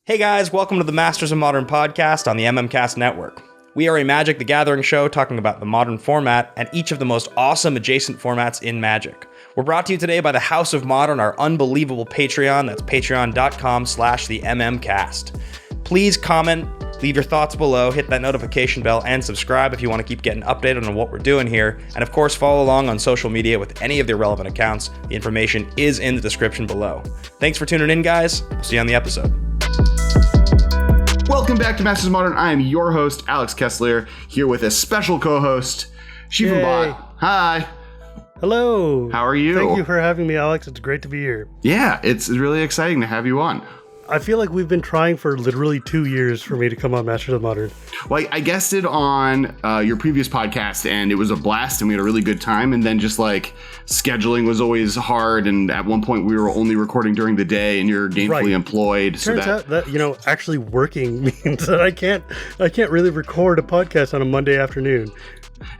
Hey guys, welcome to the Masters of Modern podcast on the MMcast network. We are a Magic the Gathering show talking about the modern format and each of the most awesome adjacent formats in Magic. We're brought to you today by the House of Modern, our unbelievable Patreon. That's patreon.com/the MMcast. Please comment, leave your thoughts below, hit that notification bell, and subscribe if you want to keep getting updated on what we're doing here. And of course, follow along on social media with any of the relevant accounts. The information is in the description below. Thanks for tuning in, guys. We'll see you on the episode. Welcome back to Masters of Modern. I am your host, Alex Kessler, here with a special co-host, Shivam Bhatt. Hi. Hello. How are you? Thank you for having me, Alex. It's great to be here. Yeah, it's really exciting to have you on. I feel like we've been trying for literally 2 years for me to come on Masters of Modern. Well, I guested on your previous podcast, and it was a blast, and we had a really good time. And then just like scheduling was always hard, and at one point we were only recording during the day, and you're gainfully employed. Turns out that actually working means that I can't really record a podcast on a Monday afternoon.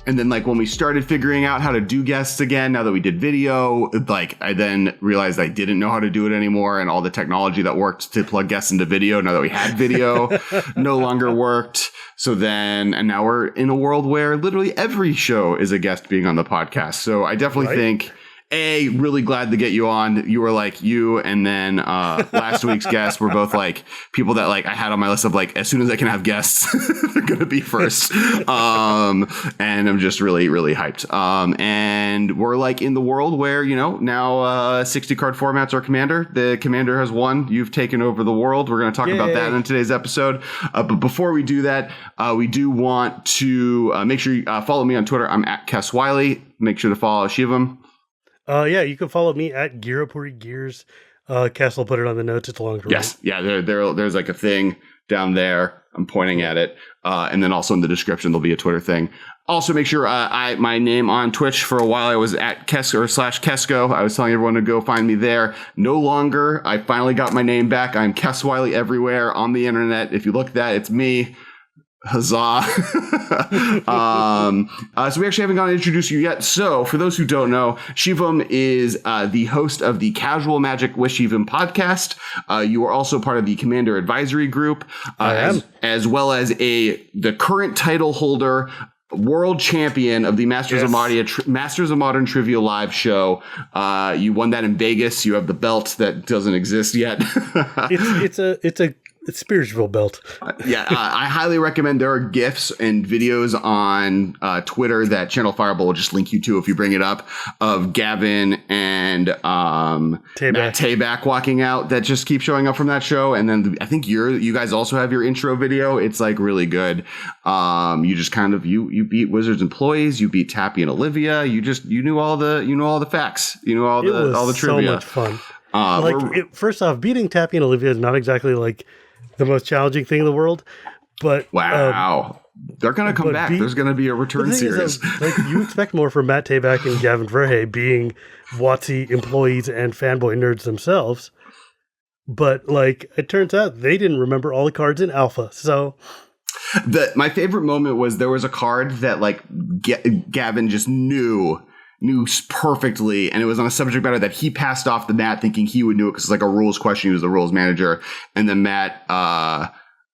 And then, like, when we started figuring out how to do guests again, now that we did video, like, I then realized I didn't know how to do it anymore. And all the technology that worked to plug guests into video, now that we had video, no longer worked. So then, and now we're in a world where literally every show is a guest being on the podcast. So I definitely think, really glad to get you on. You were like and then last week's guests were both like people that like I had on my list of like, as soon as I can have guests, they're going to be first. And I'm just really, really hyped. And we're like in the world where, now 60 card formats are Commander. The Commander has won. You've taken over the world. We're going to talk about that in today's episode. But before we do that, we do want to make sure you follow me on Twitter. I'm at Kess Wiley. Make sure to follow Shivam. You can follow me at Gyruda Gears. Kess will put it on the notes. It's a long Yes. Yeah. There's like a thing down there. I'm pointing at it. And then also in the description, there'll be a Twitter thing. Also, make sure my name on Twitch for a while, I was at Kess or /Kesko. I was telling everyone to go find me there. No longer. I finally got my name back. I'm Kess Wiley everywhere on the internet. If you look at that, it's me. Huzzah. So we actually haven't gotten to introduce you yet. So for those who don't know, Shivam is the host of the Casual Magic with Shivam podcast. You are also part of the Commander Advisory Group, as well as the current title holder, world champion of the Masters of Modern Trivia Live show. You won that in Vegas. You have the belt that doesn't exist yet. It's a spiritual belt. I highly recommend. There are GIFs and videos on Twitter that Channel Fireball will just link you to if you bring it up, of Gavin and Matt Tabak walking out that just keep showing up from that show. And then I think you guys also have your intro video. It's like really good. You just kind of you beat Wizards employees, you beat Tappy and Olivia. You knew all the facts. You knew all the trivia. So much fun. First off, beating Tappy and Olivia is not exactly like the most challenging thing in the world, but wow, they're going to come back. There's going to be a return series. You expect more from Matt Tabak and Gavin Verhey being WotC employees and fanboy nerds themselves, but it turns out they didn't remember all the cards in Alpha. So my favorite moment was there was a card that Gavin just knew perfectly, and it was on a subject matter that he passed off to Matt thinking he would know it because it's like a rules question. He was the rules manager, and then Matt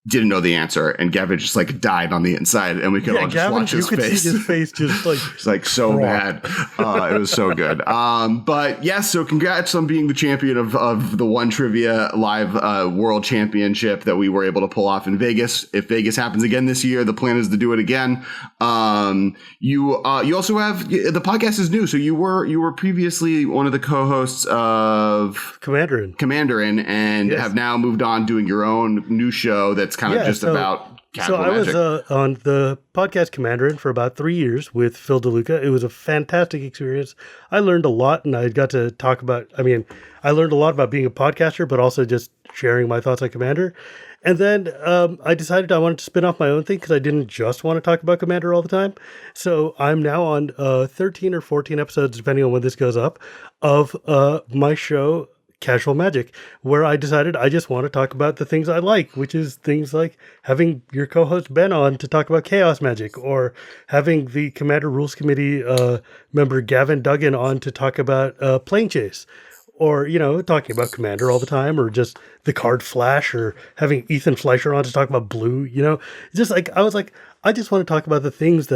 didn't know the answer, and Gavin just died on the inside, and we could all just watch his face. You could see his face just it's so mad. It was so good. But yes, so congrats on being the champion of the One Trivia Live World Championship that we were able to pull off in Vegas. If Vegas happens again this year, the plan is to do it again. You also have the podcast is new, so you were previously one of the co-hosts of Commanderin, and have now moved on doing your own new show that's kind of about casual magic. So I was on the podcast Commanderin for about 3 years with Phil DeLuca. It was a fantastic experience. I learned a lot, and I got to talk about, I learned a lot about being a podcaster, but also just sharing my thoughts on Commander. And then I decided I wanted to spin off my own thing because I didn't just want to talk about Commander all the time. So I'm now on 13 or 14 episodes, depending on when this goes up, of my show, Casual Magic, where I decided I just want to talk about the things I like, which is things like having your co-host Ben on to talk about Chaos Magic, or having the Commander Rules Committee member Gavin Duggan on to talk about Plane Chase, or, talking about Commander all the time, or just the card Flash, or having Ethan Fleischer on to talk about Blue, just like, I was like, I just want to talk about the things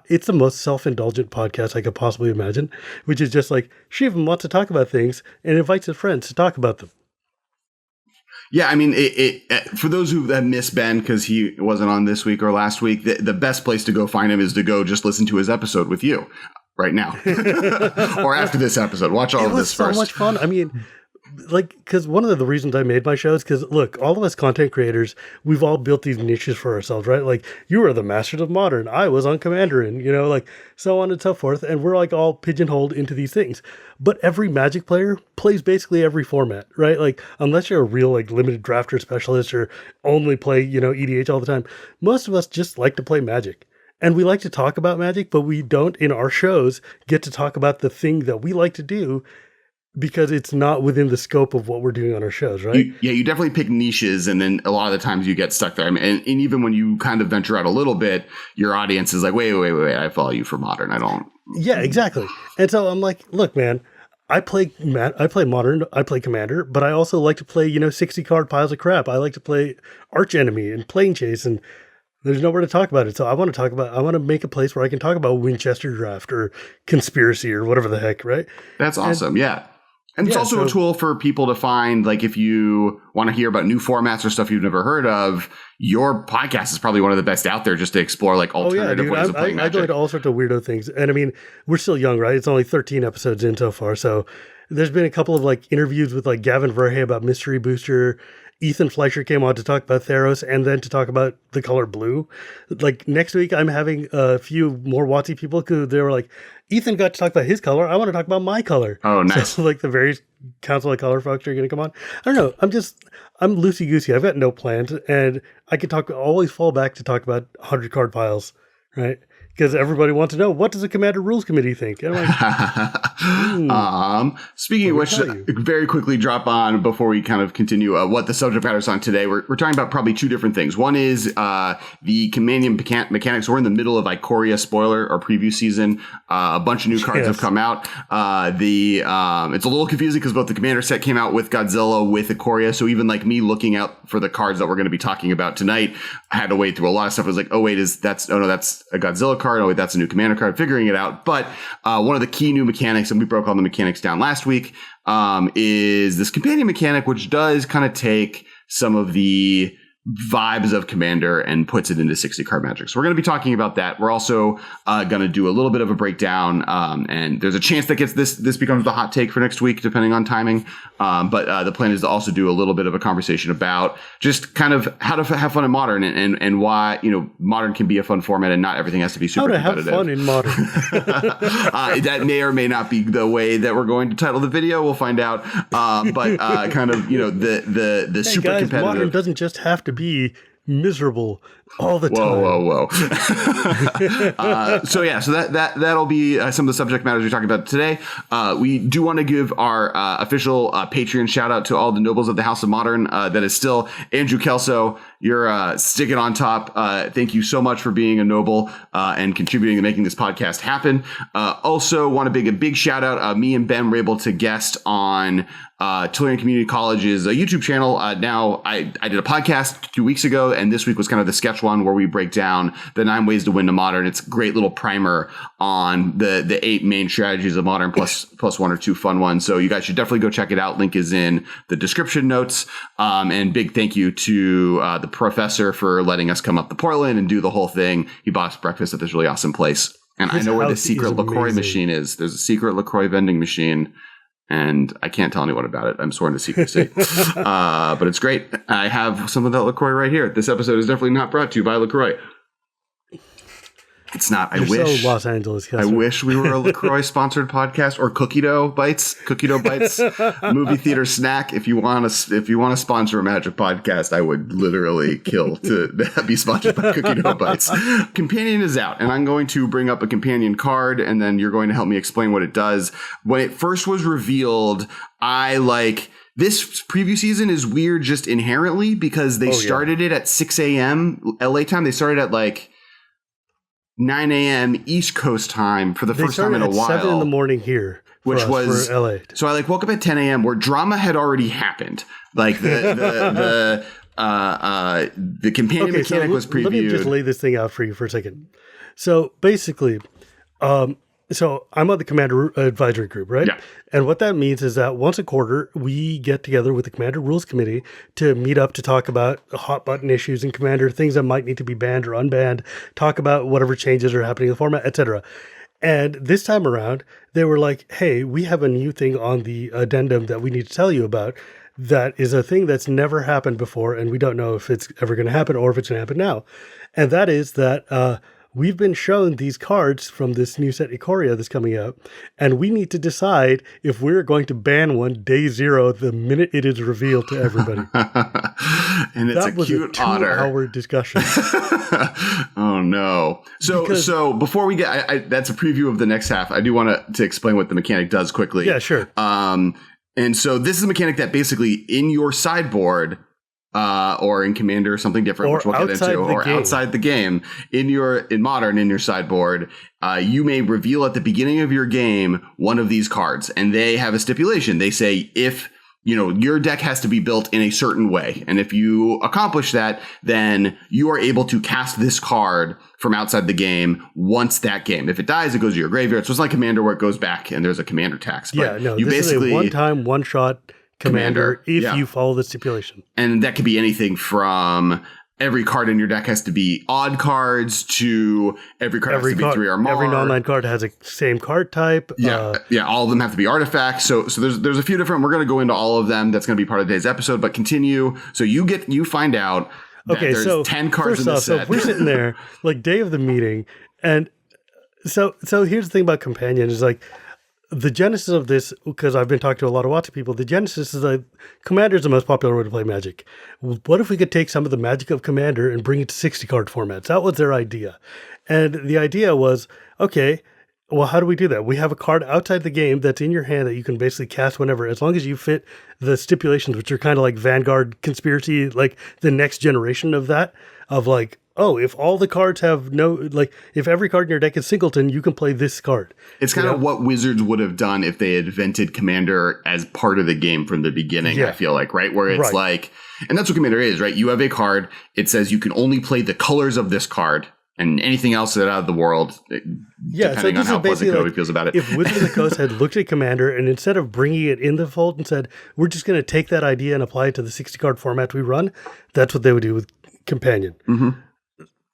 it's the most self-indulgent podcast I could possibly imagine, which is just like, Shivam wants to talk about things and invites his friends to talk about them. Yeah, I mean, for those who have missed Ben because he wasn't on this week or last week, the best place to go find him is to go just listen to his episode with you right now. Or after this episode. Watch all of this first. It was so much fun. I mean, because one of the reasons I made my show is because, look, all of us content creators, we've all built these niches for ourselves, right? Like, you are the Masters of Modern. I was on Commander, and, so on and so forth. And we're like all pigeonholed into these things. But every Magic player plays basically every format, right? Like, unless you're a real, like, limited drafter specialist or only play, EDH all the time, most of us just like to play Magic. And we like to talk about Magic, but we don't, in our shows, get to talk about the thing that we like to do, because it's not within the scope of what we're doing on our shows, right? You definitely pick niches, and then a lot of the times you get stuck there. I mean, and even when you kind of venture out a little bit, your audience is like, wait, I follow you for Modern. I don't. Yeah, exactly. And so I'm like, look, man, I play Modern, I play Commander, but I also like to play, 60 card piles of crap. I like to play Arch Enemy and Plane Chase, and there's nowhere to talk about it. So I want to make a place where I can talk about Winchester Draft or Conspiracy or whatever the heck, right? That's awesome. Yeah. And it's also a tool for people to find, like, if you want to hear about new formats or stuff you've never heard of, your podcast is probably one of the best out there just to explore, like, alternative ways of playing Magic. I go into all sorts of weirdo things. And I mean, we're still young, right? It's only 13 episodes in so far. So there's been a couple of, like, interviews with, like, Gavin Verhey about Mystery Booster. Ethan Fleischer came on to talk about Theros and then to talk about the color blue. Like, next week, I'm having a few more WotC people who they were like, Ethan got to talk about his color. I want to talk about my color. Oh, nice. So, like, the various Council of Color folks are going to come on. I don't know. I'm loosey-goosey. I've got no plans. And I can always fall back to talk about 100 card piles, right? Because everybody wants to know, what does the Commander Rules Committee think? And I'm like, speaking of which, very quickly drop on before we kind of continue what the subject matter is on today. We're talking about probably two different things. One is the Compendium mechanics. We're in the middle of Ikoria spoiler or preview season. A bunch of new cards have come out. It's a little confusing because both the Commander set came out with Godzilla with Ikoria. So even like me looking out for the cards that we're going to be talking about tonight, I had to wade through a lot of stuff. I was like, that's a Godzilla card. Oh, wait, that's a new Commander card. Figuring it out. But one of the key new mechanics, and we broke all the mechanics down last week, is this Companion mechanic, which does kind of take some of the vibes of Commander and puts it into 60 card Magic. So we're going to be talking about that. We're also going to do a little bit of a breakdown, and there's a chance that this becomes the hot take for next week, depending on timing. But the plan is to also do a little bit of a conversation about just kind of how to have fun in Modern and why, Modern can be a fun format and not everything has to be super competitive. How to have fun in Modern. That may or may not be the way that we're going to title the video. We'll find out. But kind of, the super competitive. Modern doesn't just have to be miserable all the time. Whoa. So that'll be some of the subject matters we're talking about today. We do want to give our official Patreon shout out to all the nobles of the House of Modern. That is still Andrew Kelso. You're sticking on top. Thank you so much for being a noble and contributing to making this podcast happen. Also want to make a big shout out. Me and Ben were able to guest on Tulane Community College's YouTube channel. Now I did a podcast 2 weeks ago, and this week was kind of the sketch one where we break down the 9 ways to win to Modern. It's a great little primer on the 8 main strategies of Modern plus 1 or 2 fun ones. So you guys should definitely go check it out. Link is in the description notes. And big thank you to the professor for letting us come up to Portland and do the whole thing. He bought us breakfast at this really awesome place. And I know where the secret LaCroix machine is. There's a secret LaCroix vending machine. And I can't tell anyone about it. I'm sworn to secrecy. But it's great. I have some of that LaCroix right here. This episode is definitely not brought to you by LaCroix. It's not. You're wish. So Los Angeles. I wish we were a LaCroix sponsored podcast or Cookie Dough Bites. Movie theater snack. If you want to sponsor a Magic podcast, I would literally kill to be sponsored by Cookie Dough Bites. Companion is out, and I'm going to bring up a companion card, and then you're going to help me explain what it does. When it first was revealed, this preview season is weird just inherently because they started it at 6 a.m. LA time. They started at 9 a.m. East Coast time for the first time in a while. 7 in the morning here which was for LA. So I woke up at 10 a.m. where drama had already happened. Like the companion mechanic was previewed. Let me just lay this thing out for you for a second. So basically, so I'm on the Commander Advisory Group, right? Yeah. And what that means is that once a quarter, we get together with the Commander Rules Committee to meet up to talk about hot button issues in Commander, things that might need to be banned or unbanned, talk about whatever changes are happening in the format, etc. And this time around, they were like, hey, we have a new thing on the addendum that we need to tell you about. That is a thing that's never happened before, and we don't know if it's ever going to happen or if it's going to happen now. And that is that we've been shown these cards from this new set Ikoria that's coming out, and we need to decide if we're going to ban one day zero the minute it is revealed to everybody. And it's that was a cute otter. 2-hour discussion. Oh no! So before we get, that's a preview of the next half. I do want to explain what the mechanic does quickly. Yeah, sure. And so this is a mechanic that basically in your sideboard, or in Commander or something different, or which we'll get into, or outside the game, in Modern, in your sideboard, you may reveal at the beginning of your game one of these cards, and they have a stipulation. They say if your deck has to be built in a certain way, and if you accomplish that, then you are able to cast this card from outside the game once that game. If it dies, it goes to your graveyard. So it's like Commander where it goes back and there's a Commander tax. But this basically is a one-time, one-shot Commander if you follow the stipulation. And that could be anything from every card in your deck has to be odd cards to every card has to be 3 or more. Every non-land card has a same card type. Yeah, all of them have to be artifacts. So there's a few different. We're going to go into all of them. That's going to be part of today's episode. But continue. So you find out that there's 10 cards in the set. So if we're sitting there like day of the meeting, and so here's the thing about Companion is like, the genesis of this, because I've been talking to a lot of WotC people, the genesis is that Commander is the most popular way to play Magic. What if we could take some of the magic of Commander and bring it to 60-card formats? That was their idea. And the idea was, okay, well, how do we do that? We have a card outside the game that's in your hand that you can basically cast whenever, as long as you fit the stipulations, which are kind of like Vanguard Conspiracy, like the next generation of that, of like, oh, if all the cards have if every card in your deck is singleton, you can play this card. It's kind of what Wizards would have done if they had invented Commander as part of the game from the beginning, I feel like, right? Where it's like, and that's what Commander is, right? You have a card, it says you can only play the colors of this card, and anything else out of the world, depending on how pleasant Kobe feels about it. If Wizards of the Coast had looked at Commander and instead of bringing it in the fold and said, we're just going to take that idea and apply it to the 60-card format we run, that's what they would do with Companion. Mm-hmm.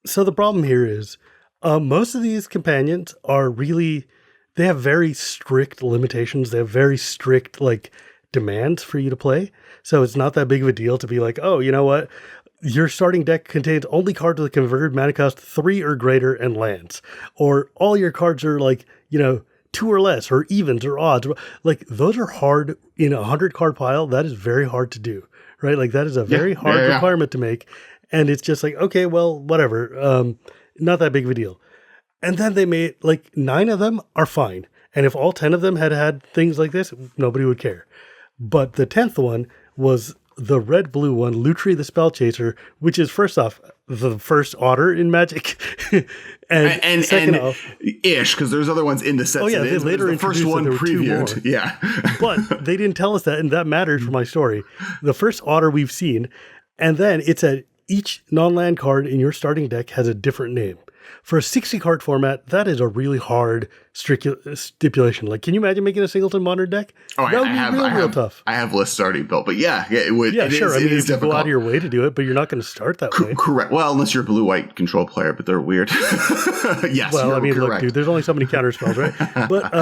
So the problem here is most of these companions are they have very strict limitations. They have very strict demands for you to play. So it's not that big of a deal to be like, oh, you know what? Your starting deck contains only cards with a converted mana cost 3 or greater and lands. Or all your cards are 2 or less, or evens or odds. Those are hard in a 100-card pile. That is very hard to do, right? That is a very hard requirement to make. And it's just like, okay, well, whatever. Not that big of a deal. And then they made 9 of them are fine. And if all 10 of them had things like this, nobody would care. But the 10th one was the red-blue one, Lutri the Spell Chaser, which is, first off, the first otter in Magic. and second off... Ish, because there's other ones in the set. Oh, yeah, they later the first one previewed. Yeah. But they didn't tell us that, and that matters for my story. The first otter we've seen, and then it's each non-land card in your starting deck has a different name. For a 60-card format, that is a really hard stipulation. Can you imagine making a singleton modern deck? Oh, that would be real tough. I have lists already built, but it would. Yeah, sure. It is you difficult. Go out of your way to do it, but you're not going to start that way. Correct. Well, unless you're a blue-white control player, but they're weird. Yes. Well, correct. Look, dude, there's only so many counter spells, right? But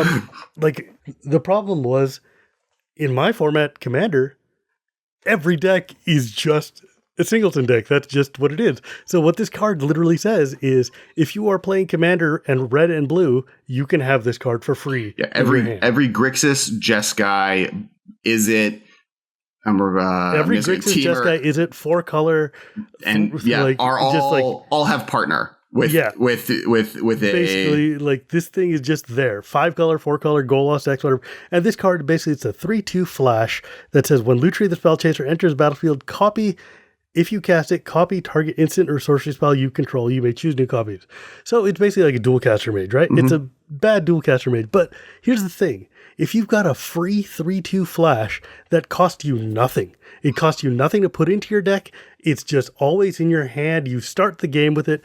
the problem was in my format, Commander, every deck is just a singleton deck. That's just what it is. So what this card literally says is, if you are playing Commander and red and blue, you can have this card for free. Yeah, every Grixis, Jeskai, is it? Every Grixis, Jeskai, is it 4-color? And are all have partner with it. Basically, this thing is just there. 5-color, 4-color, gold lost X, whatever. And this card basically, it's a 3/2 flash that says when Lutri the Spell Chaser enters the battlefield, copy If you cast it, copy target instant or sorcery spell you control. You may choose new copies. So it's basically like a dual caster mage, right? It's a bad dual caster mage. But here's the thing. If you've got a free 3/2 flash that costs you nothing, it costs you nothing to put into your deck. It's just always in your hand. You start the game with it.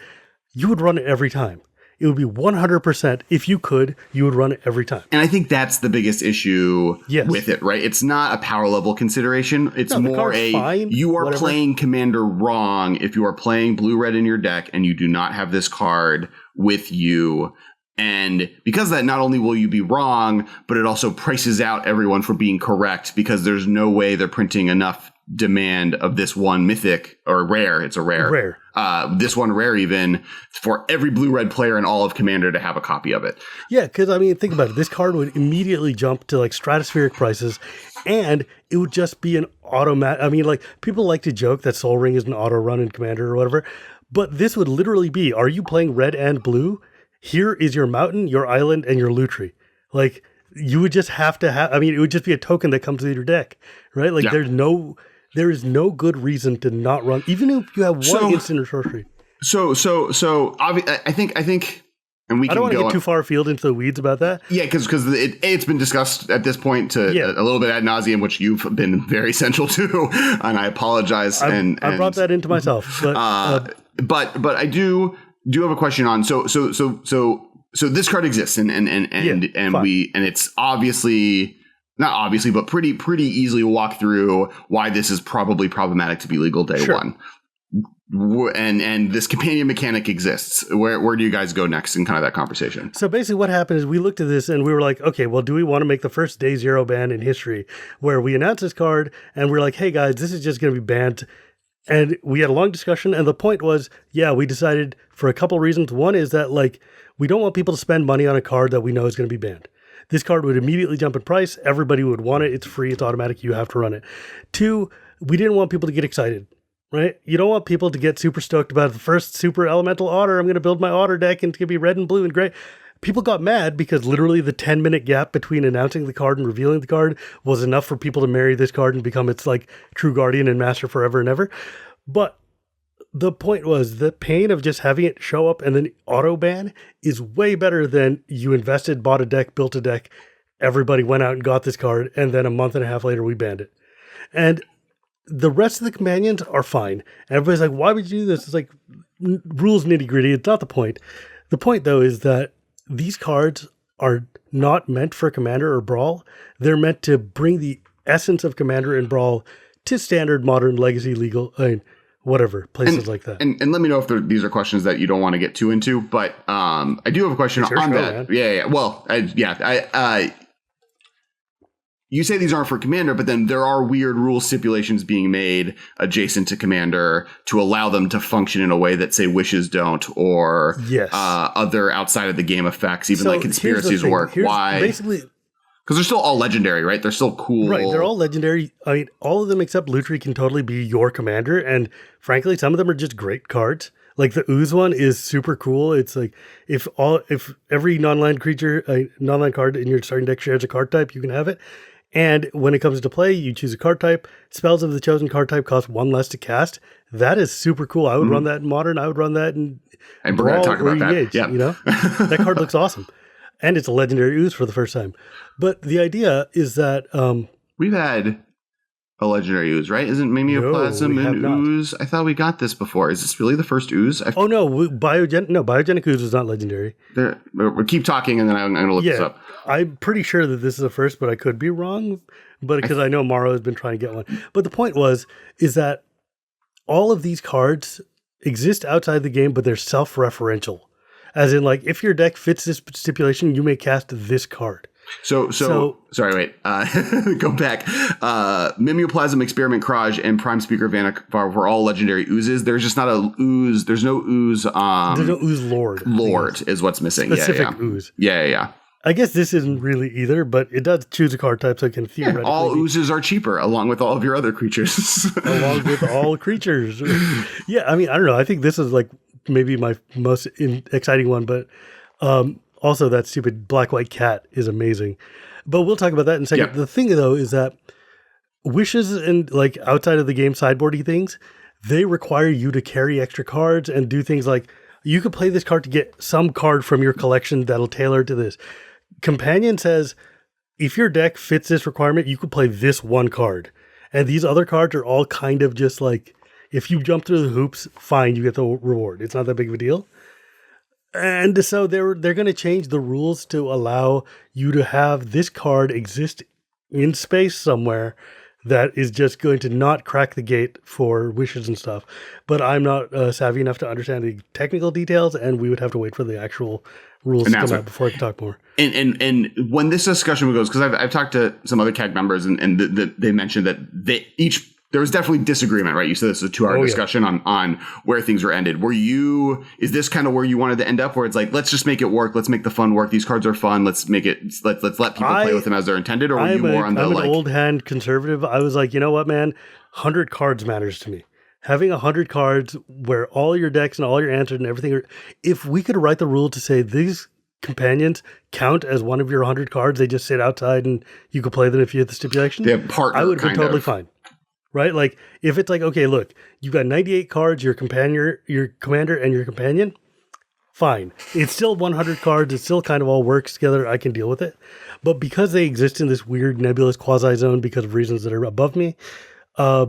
You would run it every time. It would be 100%. If you could, you would run it every time. And I think that's the biggest issue with it, right? It's not a power level consideration. It's more you are playing Commander wrong if you are playing blue-red in your deck and you do not have this card with you. And because of that, not only will you be wrong, but it also prices out everyone for being correct because there's no way they're printing enough demand of this one mythic or rare. It's a rare. This one rare even for every blue-red player in all of Commander to have a copy of it. Yeah, because I mean, think about it. This card would immediately jump to like stratospheric prices, and it would just be an automatic. I mean, like people like to joke that Soul Ring is an auto run in Commander or whatever, but this would literally be: are you playing red and blue? Here is your mountain, your island, and your Lutri. Like you would just have to have. I mean, it would just be a token that comes with your deck, right? Like there is no good reason to not run, even if you have one instant or sorcery. I think, and we. I don't want to get too far afield into the weeds about that. Yeah, because it's been discussed at this point to a little bit ad nauseum, which you've been very central to, and I apologize. I brought that into myself, but I do have a question on so this card exists and it's obviously. Not obviously, but pretty easily walk through why this is probably problematic to be legal day one. And this companion mechanic exists. Where do you guys go next in kind of that conversation? So basically what happened is we looked at this and we were like, okay, well, do we want to make the first day zero ban in history where we announce this card and we're like, hey guys, this is just going to be banned. And we had a long discussion. And the point was, we decided for a couple reasons. One is that like, we don't want people to spend money on a card that we know is going to be banned. This card would immediately jump in price. Everybody would want it. It's free. It's automatic. You have to run it. 2, we didn't want people to get excited, right? You don't want people to get super stoked about the first super elemental otter. I'm going to build my otter deck and it's going to be red and blue and gray. People got mad because literally the 10-minute gap between announcing the card and revealing the card was enough for people to marry this card and become its like true guardian and master forever and ever. But the point was the pain of just having it show up and then auto ban is way better than you invested, bought a deck, built a deck. Everybody went out and got this card. And then a month and a half later, we banned it. And the rest of the companions are fine. And everybody's like, why would you do this? It's like rules nitty gritty. It's not the point. The point though, is that these cards are not meant for Commander or Brawl. They're meant to bring the essence of Commander and Brawl to standard, modern, legacy, legal, whatever, places like that. And let me know if these are questions that you don't want to get too into, but I do have a question on that. Man. Yeah. Well, you say these aren't for Commander, but then there are weird rule stipulations being made adjacent to Commander to allow them to function in a way that, say, wishes don't, or other outside of the game effects, even like conspiracies work. Why? Basically, because they're still all legendary, right? They're still cool. Right, they're all legendary. I mean, all of them except Lutri can totally be your commander. And frankly, some of them are just great cards. Like the Ooze one is super cool. It's like if every non-land creature, non-land card in your starting deck shares a card type, you can have it. And when it comes to play, you choose a card type. Spells of the chosen card type cost 1 less to cast. That is super cool. I would run that in Modern. I would run that in and we're going to talk about that. You know, that card looks awesome. And it's a legendary Ooze for the first time. But the idea is that we've had a legendary Ooze, right? Isn't Mimeoplasm an Ooze? I thought we got this before. Is this really the first Ooze? Biogenic Ooze was not legendary. We keep talking, and then I'm going to look this up. I'm pretty sure that this is the first, but I could be wrong. But because I know Morrow has been trying to get one. But the point is that all of these cards exist outside the game, but they're self-referential. As in, like, if your deck fits this stipulation, you may cast this card. So sorry, wait. Go back. Mimeoplasm, Experiment, Kraj, and Prime Speaker Vannevar were all legendary oozes. There's just not a ooze. There's no ooze. There's no ooze lord. Lord is what's missing. Specific ooze. Yeah. I guess this isn't really either, but it does choose a card type, so it can theoretically. All oozes are cheaper, along with all of your other creatures. Along with all creatures. Yeah, I mean, I don't know. I think this is like maybe my most exciting one, but also that stupid black-white cat is amazing. But we'll talk about that in a second. Yeah. The thing, though, is that wishes and like outside of the game sideboardy things, they require you to carry extra cards and do things like you could play this card to get some card from your collection that'll tailor to this. Companion says, if your deck fits this requirement, you could play this one card. And these other cards are all kind of just like, if you jump through the hoops, fine, you get the reward. It's not that big of a deal. And so they're going to change the rules to allow you to have this card exist in space somewhere that is just going to not crack the gate for wishes and stuff. But I'm not savvy enough to understand the technical details, and we would have to wait for the actual rules to come out before I can talk more. And when this discussion goes, because I've talked to some other CAG members, and they mentioned that there was definitely disagreement, right? You said this was a 2-hour discussion on where things were ended. Is this kind of where you wanted to end up, where it's like, let's just make it work, let's make the fun work, these cards are fun, let's let people play with them as they're intended, or were you more on the I'm an old hand conservative. I was like, you know what, man, 100 cards matters to me. Having 100 cards where all your decks and all your answers and everything if we could write the rule to say these companions count as one of your 100 cards, they just sit outside and you could play them if you hit the stipulation, I would have been totally fine. Right? Like, if it's like, okay, look, you've got 98 cards, your commander, and your companion, fine. It's still 100 cards. It still kind of all works together. I can deal with it. But because they exist in this weird nebulous quasi-zone because of reasons that are above me, I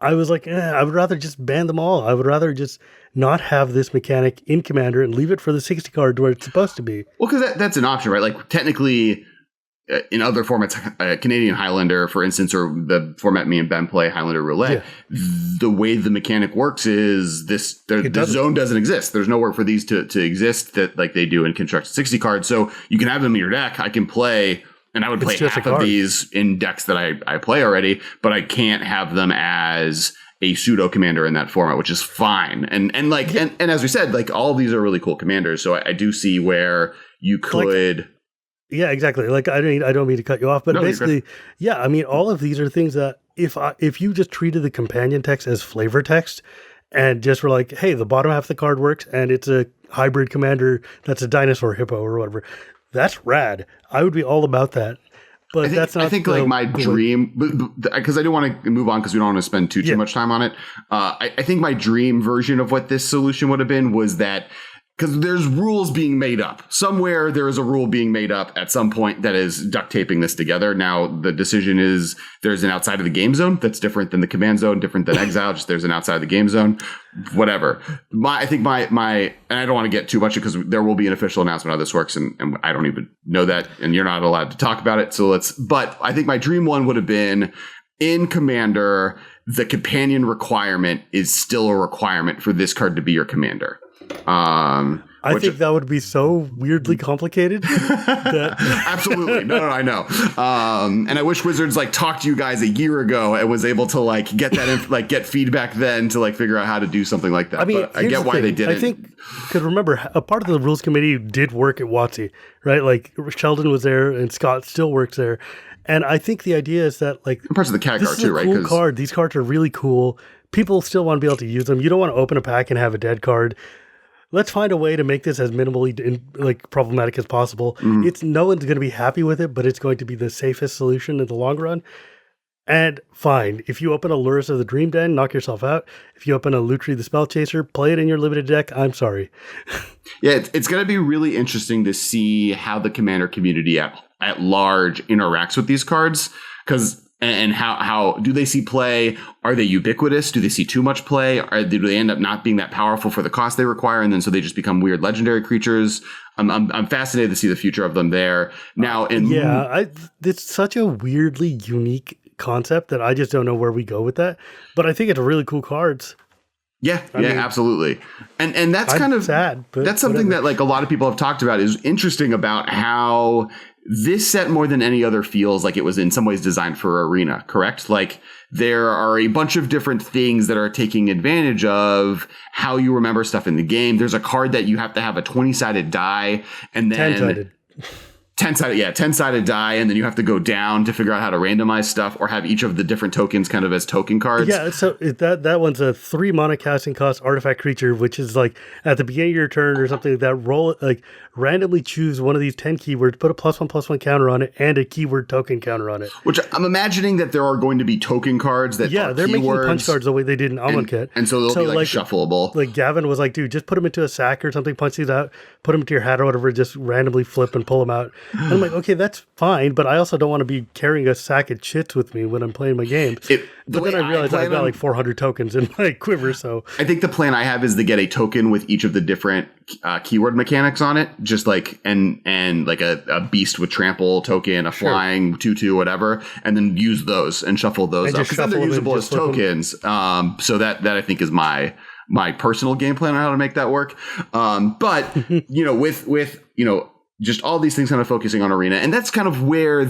was like, I would rather just ban them all. I would rather just not have this mechanic in Commander and leave it for the 60 card where it's supposed to be. Well, because that's an option, right? Like, technically, in other formats, Canadian Highlander, for instance, or the format me and Ben play, Highlander Roulette, the way the mechanic works is the zone doesn't exist. There's nowhere for these to exist that like they do in Constructed 60 cards. So you can have them in your deck. I can play, and I would play half of these in decks that I play already, but I can't have them as a pseudo commander in that format, which is fine. And as we said, like, all of these are really cool commanders. So I do see where you could. Yeah, exactly. Like, I don't mean to cut you off, but basically, I mean, all of these are things that if you just treated the companion text as flavor text and just were like, hey, the bottom half of the card works and it's a hybrid commander that's a dinosaur hippo or whatever, that's rad. I would be all about that. But that's not. I think like my dream, because I do want to move on because we don't want to spend too much time on it. I think my dream version of what this solution would have been was that, because there's rules being made up. Somewhere there is a rule being made up at some point that is duct taping this together. Now, the decision is there's an outside of the game zone that's different than the command zone, different than exile, just there's an outside of the game zone, whatever. I think my and I don't want to get too much because there will be an official announcement how this works, and I don't even know that, and you're not allowed to talk about it. But I think my dream one would have been in Commander, the companion requirement is still a requirement for this card to be your commander. I think that would be so weirdly complicated. Absolutely. No, I know. And I wish Wizards talked to you guys a year ago and was able to get that get feedback then to figure out how to do something like that. I mean, but I get why they didn't. I think, because remember, a part of the rules committee did work at WotC, right? Like, Sheldon was there and Scott still works there. And I think the idea is that parts of the CAG are too, right? Cool card. These cards are really cool. People still want to be able to use them. You don't want to open a pack and have a dead card. Let's find a way to make this as minimally problematic as possible. Mm-hmm. No one's going to be happy with it, but it's going to be the safest solution in the long run. And fine, if you open a Lurrus of the Dream Den, knock yourself out. If you open a Lutri the Spell Chaser, play it in your limited deck. I'm sorry. Yeah, it's going to be really interesting to see how the Commander community at large interacts with these cards, and how do they see play? Are they ubiquitous? Do they see too much play? Do they end up not being that powerful for the cost they require, and then so they just become weird legendary creatures? I'm fascinated to see the future of them there. Now, it's such a weirdly unique concept that I just don't know where we go with that. But I think it's really cool cards. Yeah, absolutely. And that's kind of sad. But that's something that a lot of people have talked about is interesting about how this set more than any other feels like it was in some ways designed for Arena, correct? There are a bunch of different things that are taking advantage of how you remember stuff in the game. There's a card that you have to have a 20-sided die and then 10-sided. 10-sided die, and then you have to go down to figure out how to randomize stuff or have each of the different tokens kind of as token cards. Yeah, so that one's a 3 mana casting cost artifact creature, which is like at the beginning of your turn or something like that, roll like randomly choose one of these 10 keywords, put a +1/+1 counter on it and a keyword token counter on it. Which I'm imagining that there are going to be token cards that are they're keywords, making punch cards the way they did in Amonkhet. and so they'll be like shuffleable. Like Gavin was like, dude, just put them into a sack or something, punch these out, put them into your hat or whatever, just randomly flip and pull them out. And I'm like, okay, that's fine, but I also don't want to be carrying a sack of chits with me when I'm playing my games. But then I realized I've got like 400 tokens in my quiver, so... I think the plan I have is to get a token with each of the different keyword mechanics on it, just like, and like a beast with trample token, a flying 2/2, whatever, and then use those and shuffle those up. Because then they're usable as tokens. So that I think is my personal game plan on how to make that work. But, with just all these things kind of focusing on Arena. And that's kind of where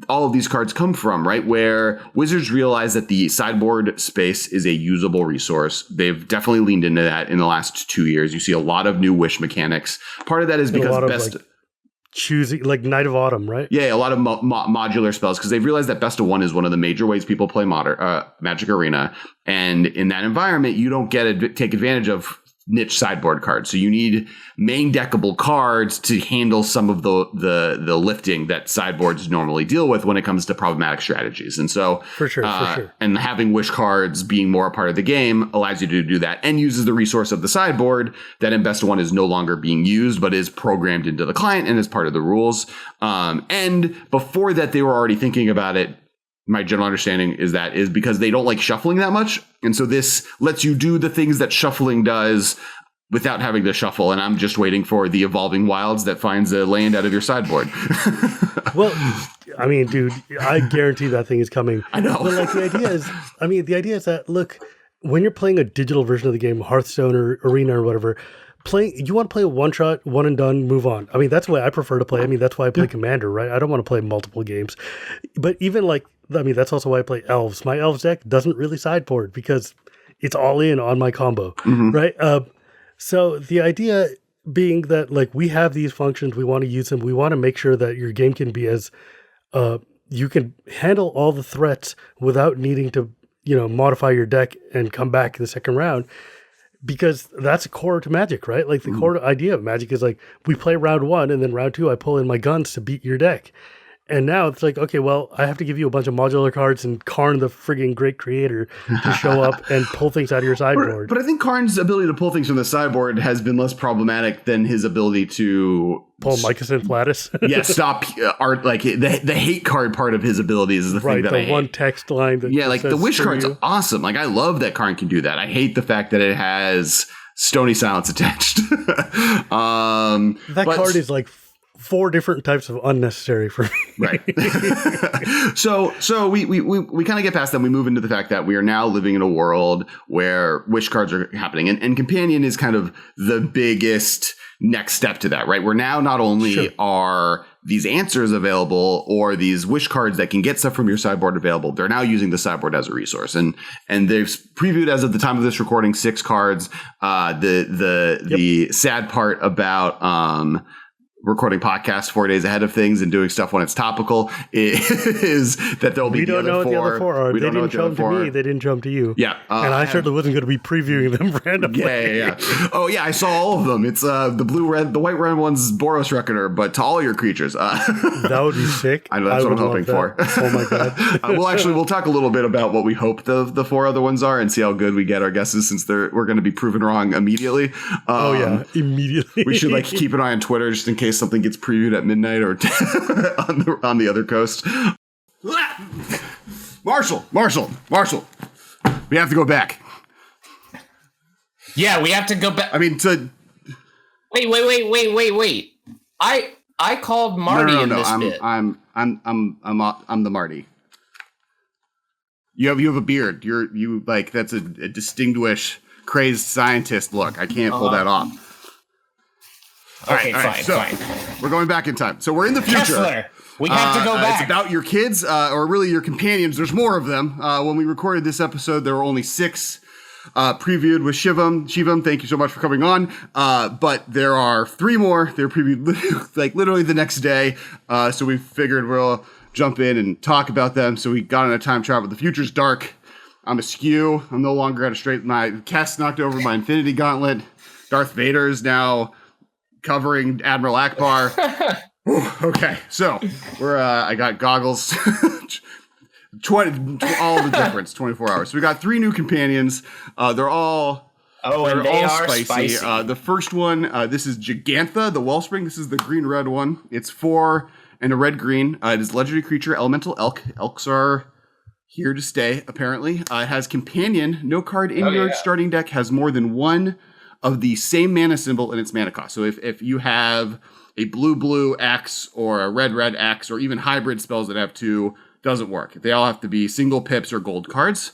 all of these cards come from, right? Where Wizards realize that the sideboard space is a usable resource. They've definitely leaned into that in the last 2 years. You see a lot of new wish mechanics. Part of that is because choosing like Night of Autumn, right? Yeah, a lot of modular spells, because they've realized that Best of One is one of the major ways people play Magic Arena. And in that environment, you don't take advantage of niche sideboard cards. So you need main deckable cards to handle some of the lifting that sideboards normally deal with when it comes to problematic strategies. And so for sure. And having wish cards being more a part of the game allows you to do that, and uses the resource of the sideboard that in Best of One is no longer being used, but is programmed into the client and is part of the rules. And before that, they were already thinking about it. My general understanding is because they don't like shuffling that much. And so this lets you do the things that shuffling does without having to shuffle. And I'm just waiting for the Evolving Wilds that finds a land out of your sideboard. Well, I mean, dude, I guarantee that thing is coming. I know. But like the idea is that, look, when you're playing a digital version of the game, Hearthstone or Arena or whatever, you want to play a one-shot, one and done, move on. I mean, that's the way I prefer to play. I mean, that's why I play Commander, right? I don't want to play multiple games. But even that's also why I play Elves. My Elves deck doesn't really sideboard because it's all in on my combo, right? So the idea being that like we have these functions, we want to use them. We want to make sure that your game can be as you can handle all the threats without needing to, modify your deck and come back in the second round. Because that's core to Magic, right? Like the core idea of Magic is like we play round 1 and then round 2 I pull in my guns to beat your deck. And now it's like, okay, well, I have to give you a bunch of modular cards and Karn, the frigging great creator, to show up and pull things out of your sideboard. But I think Karn's ability to pull things from the sideboard has been less problematic than his ability to pull Mycosynth Lattice. Stop art. Like the hate card part of his abilities is the thing that I hate. One text line. That like the wish card's awesome. Like I love that Karn can do that. I hate the fact that it has Stony Silence attached. That card is like 4 different types of unnecessary for me. Right. So we kind of get past that. We move into the fact that we are now living in a world where wish cards are happening. And Companion is kind of the biggest next step to that, right? Where now not only are these answers available or these wish cards that can get stuff from your sideboard available, they're now using the sideboard as a resource. And they've previewed, as of the time of this recording, 6 cards. The sad part about recording podcasts 4 days ahead of things and doing stuff when it's topical is that there'll be the other 4. We don't know what the other 4 are. They didn't jump to me. They didn't jump to you. Yeah. And I certainly wasn't going to be previewing them randomly. Yeah. Oh, yeah. I saw all of them. It's the white red one's Boros Reckoner, but to all your creatures. That would be sick. I know, that's what I'm hoping for. Oh, my God. We'll talk a little bit about what we hope the 4 other ones are and see how good we get our guesses, since we're going to be proven wrong immediately. Immediately. We should keep an eye on Twitter just in case something gets previewed at midnight or on the other coast. Marshall, we have to go back. Yeah, we have to go back. I mean, Wait. I called Marty in this bit. I'm the Marty. You have a beard. You that's a distinguished, crazed scientist look. I can't pull that off. All right, fine. We're going back in time. So we're in the future. Kessler, we have to go back. It's about your kids, or really your companions. There's more of them. When we recorded this episode, there were only 6 previewed with Shivam. Shivam, thank you so much for coming on. But there are 3 more. They're previewed like literally the next day. So we figured we'll jump in and talk about them. So we got on a time travel. The future's dark. I'm askew. I'm no longer at a straight. My Kess knocked over my Infinity Gauntlet. Darth Vader is now covering Admiral Akbar. Okay, so I got goggles. 20 all the difference. 24 hours. So we got 3 new companions. They're all spicy. The first one, this is Jegantha, the Wellspring. This is the green-red one. It's 4 and a red-green. It is legendary creature, elemental elk. Elks are here to stay, apparently. It has companion. No card in your starting deck has more than one of the same mana symbol in its mana cost. So if you have a blue X or a red X or even hybrid spells that have 2, doesn't work. They all have to be single pips or gold cards.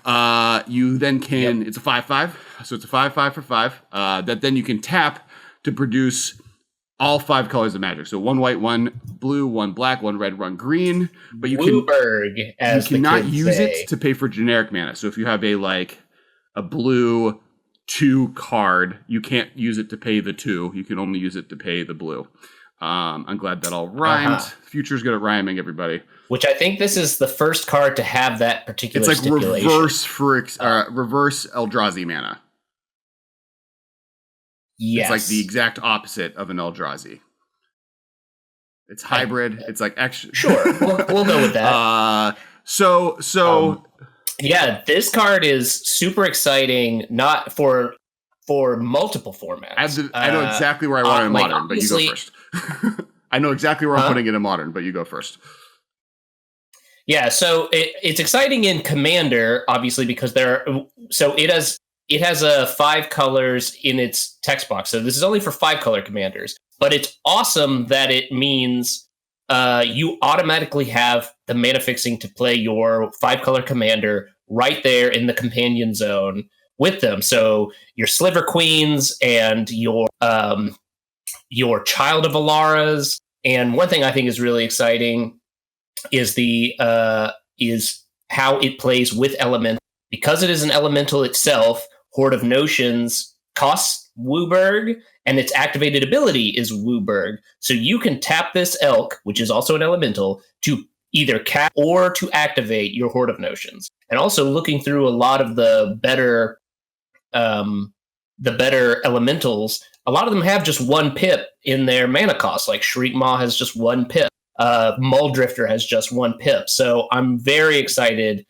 You then can, it's a 5/5. So it's a 5/5 for 5. That then you can tap to produce all 5 colors of magic. So 1 white, 1 blue, 1 black, 1 red, 1 green. But you cannot use it to pay for generic mana. So if you have a blue 2 card, you can't use it to pay the 2. You can only use it to pay the blue. I'm glad that all rhymed. Future's good at rhyming, everybody. Which I think this is the first card to have that particular stipulation. It's like reverse Eldrazi mana. Yes. It's like the exact opposite of an Eldrazi. It's hybrid. It's like extra. Sure, we'll go with that. Yeah, this card is super exciting, not for multiple formats. I know exactly where I want it in Modern, but you go first. I know exactly where I'm putting it in Modern, but you go first. Yeah, so it's exciting in Commander, obviously, because it has 5 colors in its text box. So this is only for 5 color commanders. But it's awesome that it means you automatically have the mana fixing to play your 5 color commander right there in the companion zone with them. So your Sliver Queens and your Child of Alaras. And one thing I think is really exciting is is how it plays with elemental. Because it is an elemental itself, Horde of Notions costs Wooburg, and its activated ability is Wooburg. So you can tap this elk, which is also an elemental, to either cast or to activate your Horde of Notions. And also looking through a lot of the better elementals, a lot of them have just 1 pip in their mana cost. Like Shriekmaw has just 1 pip. Muldrifter has just 1 pip. So I'm very excited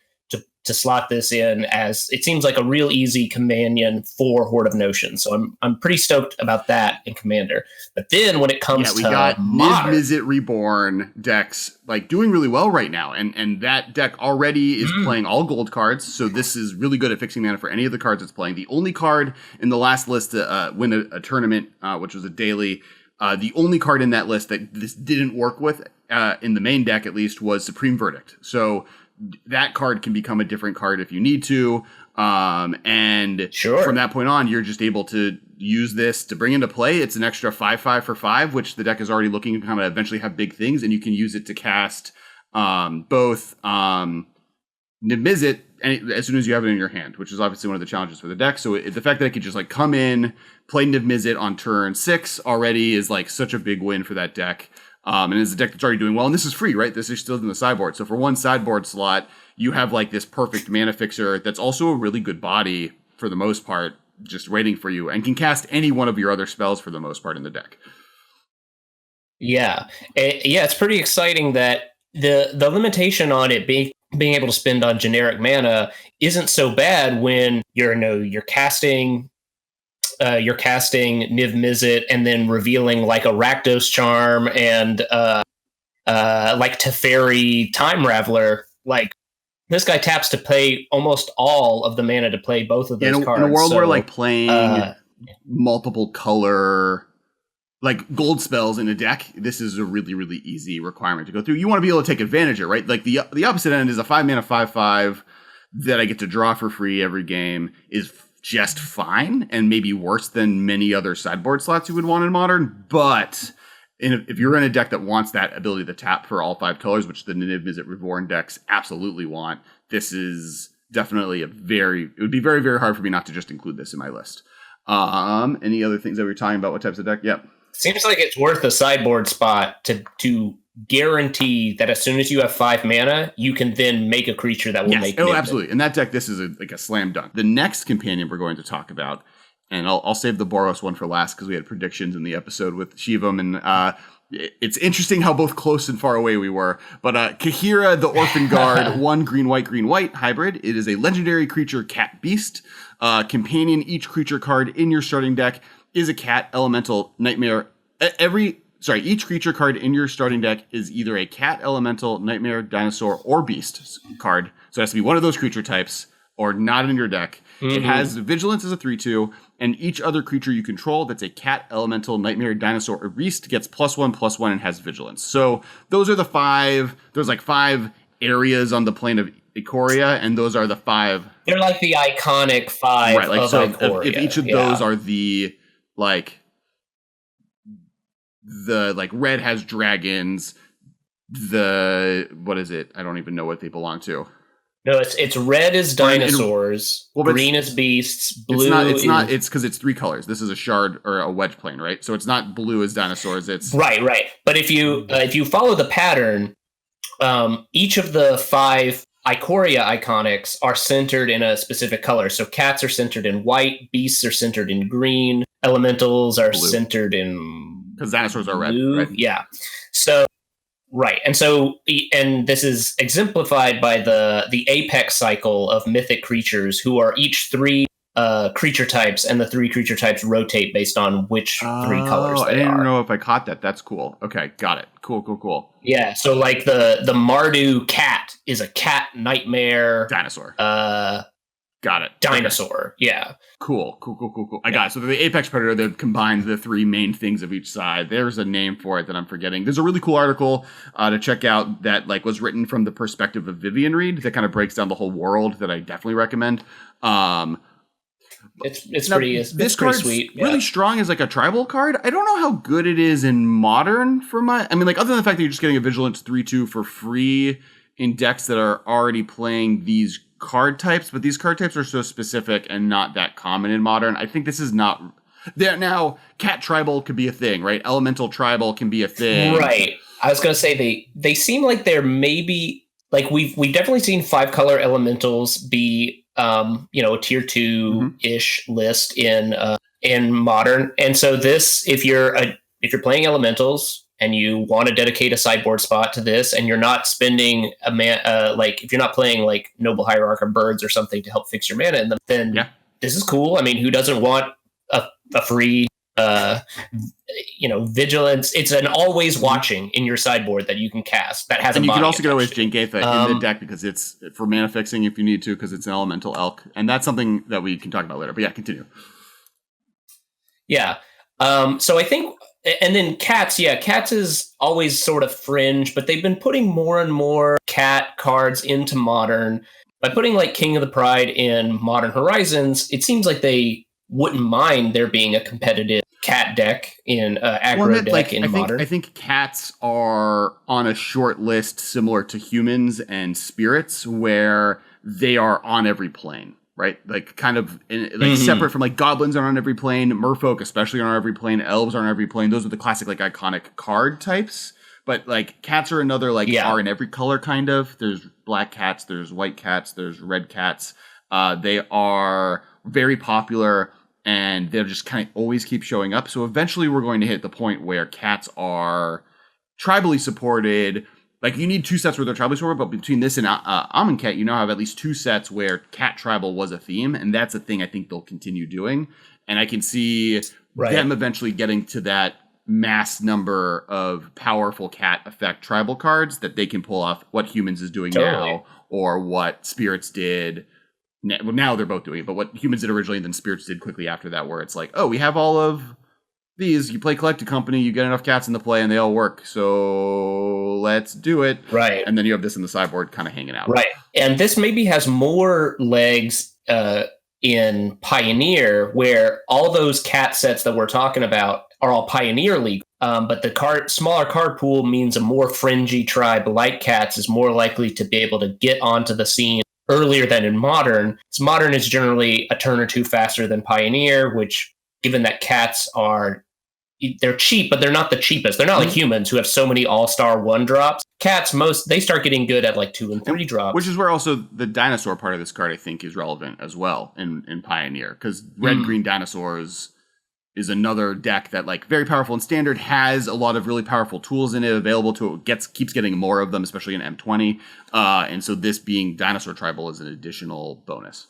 to slot this in, as it seems like a real easy companion for Horde of Notions. So I'm pretty stoked about that in Commander. But then when it comes we to got Modern, Niv-Mizzet Reborn decks doing really well right now, and that deck already is playing all gold cards. So this is really good at fixing mana for any of the cards it's playing. The only card in the last list to win a tournament, which was a daily, the only card in that list that this didn't work with in the main deck at least was Supreme Verdict. So that card can become a different card if you need to. And from that point on, you're just able to use this to bring into play. It's an extra 5/5 for 5, which the deck is already looking to kind of eventually have big things. And you can use it to cast both Niv-Mizzet as soon as you have it in your hand, which is obviously one of the challenges for the deck. So the fact that it could just come in, play Niv-Mizzet on turn 6 already is such a big win for that deck. And it's a deck that's already doing well. And this is free, right? This is still in the sideboard. So for 1 sideboard slot, you have this perfect mana fixer that's also a really good body for the most part, just waiting for you, and can cast any one of your other spells for the most part in the deck. Yeah. It's pretty exciting that the limitation on it being able to spend on generic mana isn't so bad when you're casting Niv-Mizzet and then revealing a Rakdos Charm and Teferi Time Raveler. This guy taps to pay almost all of the mana to play both of those cards. In a world where playing multiple color gold spells in a deck, this is a really, really easy requirement to go through. You want to be able to take advantage of it, right? The opposite end is a 5 mana 5/5 that I get to draw for free every game is just fine, and maybe worse than many other sideboard slots you would want in Modern. But if you're in a deck that wants that ability to tap for all 5 colors, which the Niv-Mizzet Reborn decks absolutely want, this is definitely it would be very, very hard for me not to just include this in my list. Any other things that we were talking about? What types of deck? Yep. Seems like it's worth a sideboard spot to guarantee that as soon as you have 5 mana, you can then make a creature that will make. Oh, absolutely. In that deck, this is like a slam dunk. The next companion we're going to talk about, and I'll save the Boros one for last because we had predictions in the episode with Shivam, and it's interesting how both close and far away we were. But Kaheera, the Orphan Guard, 1 green white hybrid. It is a legendary creature, cat beast. Companion, each creature card in your starting deck is a cat, elemental, nightmare. Each creature card in your starting deck is either a cat, elemental, nightmare, dinosaur, or beast card. So it has to be one of those creature types or not in your deck. Mm-hmm. It has vigilance as a 3/2, and each other creature you control that's a cat, elemental, nightmare, dinosaur, or beast gets +1/+1 and has vigilance. So those are the 5. There's like 5 areas on the plane of Ikoria, and those are the 5. They're like the iconic 5 right, like, of so Ikoria. If each of those are the red has dragons, what is it? I don't even know what they belong to. No, it's red is dinosaurs, green is beasts, blue it's not it's because it's 3 colors. This is a shard or a wedge plane, right? So it's not blue as dinosaurs, it's right. But if you follow the pattern, each of the 5 Ikoria iconics are centered in a specific color. So cats are centered in white, beasts are centered in green, elementals are centered in because dinosaurs are blue. red, right? Yeah. So right. And this is exemplified by the apex cycle of mythic creatures who are each 3 creature types, and the 3 creature types rotate based on which 3 colors they are. I didn't know if I caught that. That's cool. Okay, got it. Cool. Yeah, so like the Mardu cat is a cat nightmare dinosaur. Got it. Dinosaur. Okay. Yeah. Cool. I got it. So the Apex Predator, they've combined the 3 main things of each side. There's a name for it that I'm forgetting. There's a really cool article to check out that was written from the perspective of Vivian Reed that kind of breaks down the whole world that I definitely recommend. It's pretty sweet. Yeah. Really strong as a tribal card. I don't know how good it is in modern other than the fact that you're just getting a vigilance 3/2 for free in decks that are already playing these card types, but these card types are so specific and not that common in modern. I think this is not there now. Cat tribal could be a thing, right? Elemental tribal can be a thing, right? I was gonna say they seem like they're maybe we've definitely seen 5 color elementals be a tier 2-ish list in modern, and so this if you're playing elementals and you want to dedicate a sideboard spot to this, and you're not spending if you're not playing Noble Hierarch or Birds or something to help fix your mana in them, then this is cool. I mean, who doesn't want a free vigilance? It's an always watching in your sideboard that you can cast that has. And you can also get away with Jegantha in the deck because it's for mana fixing if you need to, because it's an elemental elk, and that's something that we can talk about later. But yeah, continue. Yeah. So I think. And then cats is always sort of fringe, but they've been putting more and more cat cards into modern. By putting King of the Pride in Modern Horizons, it seems like they wouldn't mind there being a competitive cat deck in aggro deck in modern. I think cats are on a short list similar to humans and spirits, where they are on every plane. Right, separate from goblins are on every plane, merfolk especially are on every plane, elves are on every plane. Those are the classic iconic card types. But cats are another are in every color kind of. There's black cats, there's white cats, there's red cats. They are very popular, and they'll just kind of always keep showing up. So eventually, we're going to hit the point where cats are tribally supported. You need 2 sets where they're tribally supported, but between this and Amonkhet, you now have at least 2 sets where cat tribal was a theme, and that's a thing I think they'll continue doing. And I can see them eventually getting to that mass number of powerful cat effect tribal cards that they can pull off what humans is doing now, or what spirits did. Well, now they're both doing it, but what humans did originally and then spirits did quickly after that, where it's we have all of these, you play Collected Company, you get enough cats in the play, and they all work. So let's do it. Right. And then you have this in the sideboard kind of hanging out. Right. And this maybe has more legs in Pioneer, where all those cat sets that we're talking about are all Pioneer League. But the smaller card pool means a more fringy tribe like cats is more likely to be able to get onto the scene earlier than in Modern. So Modern is generally a turn or two faster than Pioneer, which, given that cats they're cheap, but they're not the cheapest. They're not like humans who have so many all-star 1 drops. Cats, they start getting good at like 2 and 3 drops. Which is where also the dinosaur part of this card, I think, is relevant as well in Pioneer. Because red-green dinosaurs is another deck that, like, very powerful in Standard, has a lot of really powerful tools in it available to it, keeps getting more of them, especially in M20. And so this being Dinosaur Tribal is an additional bonus.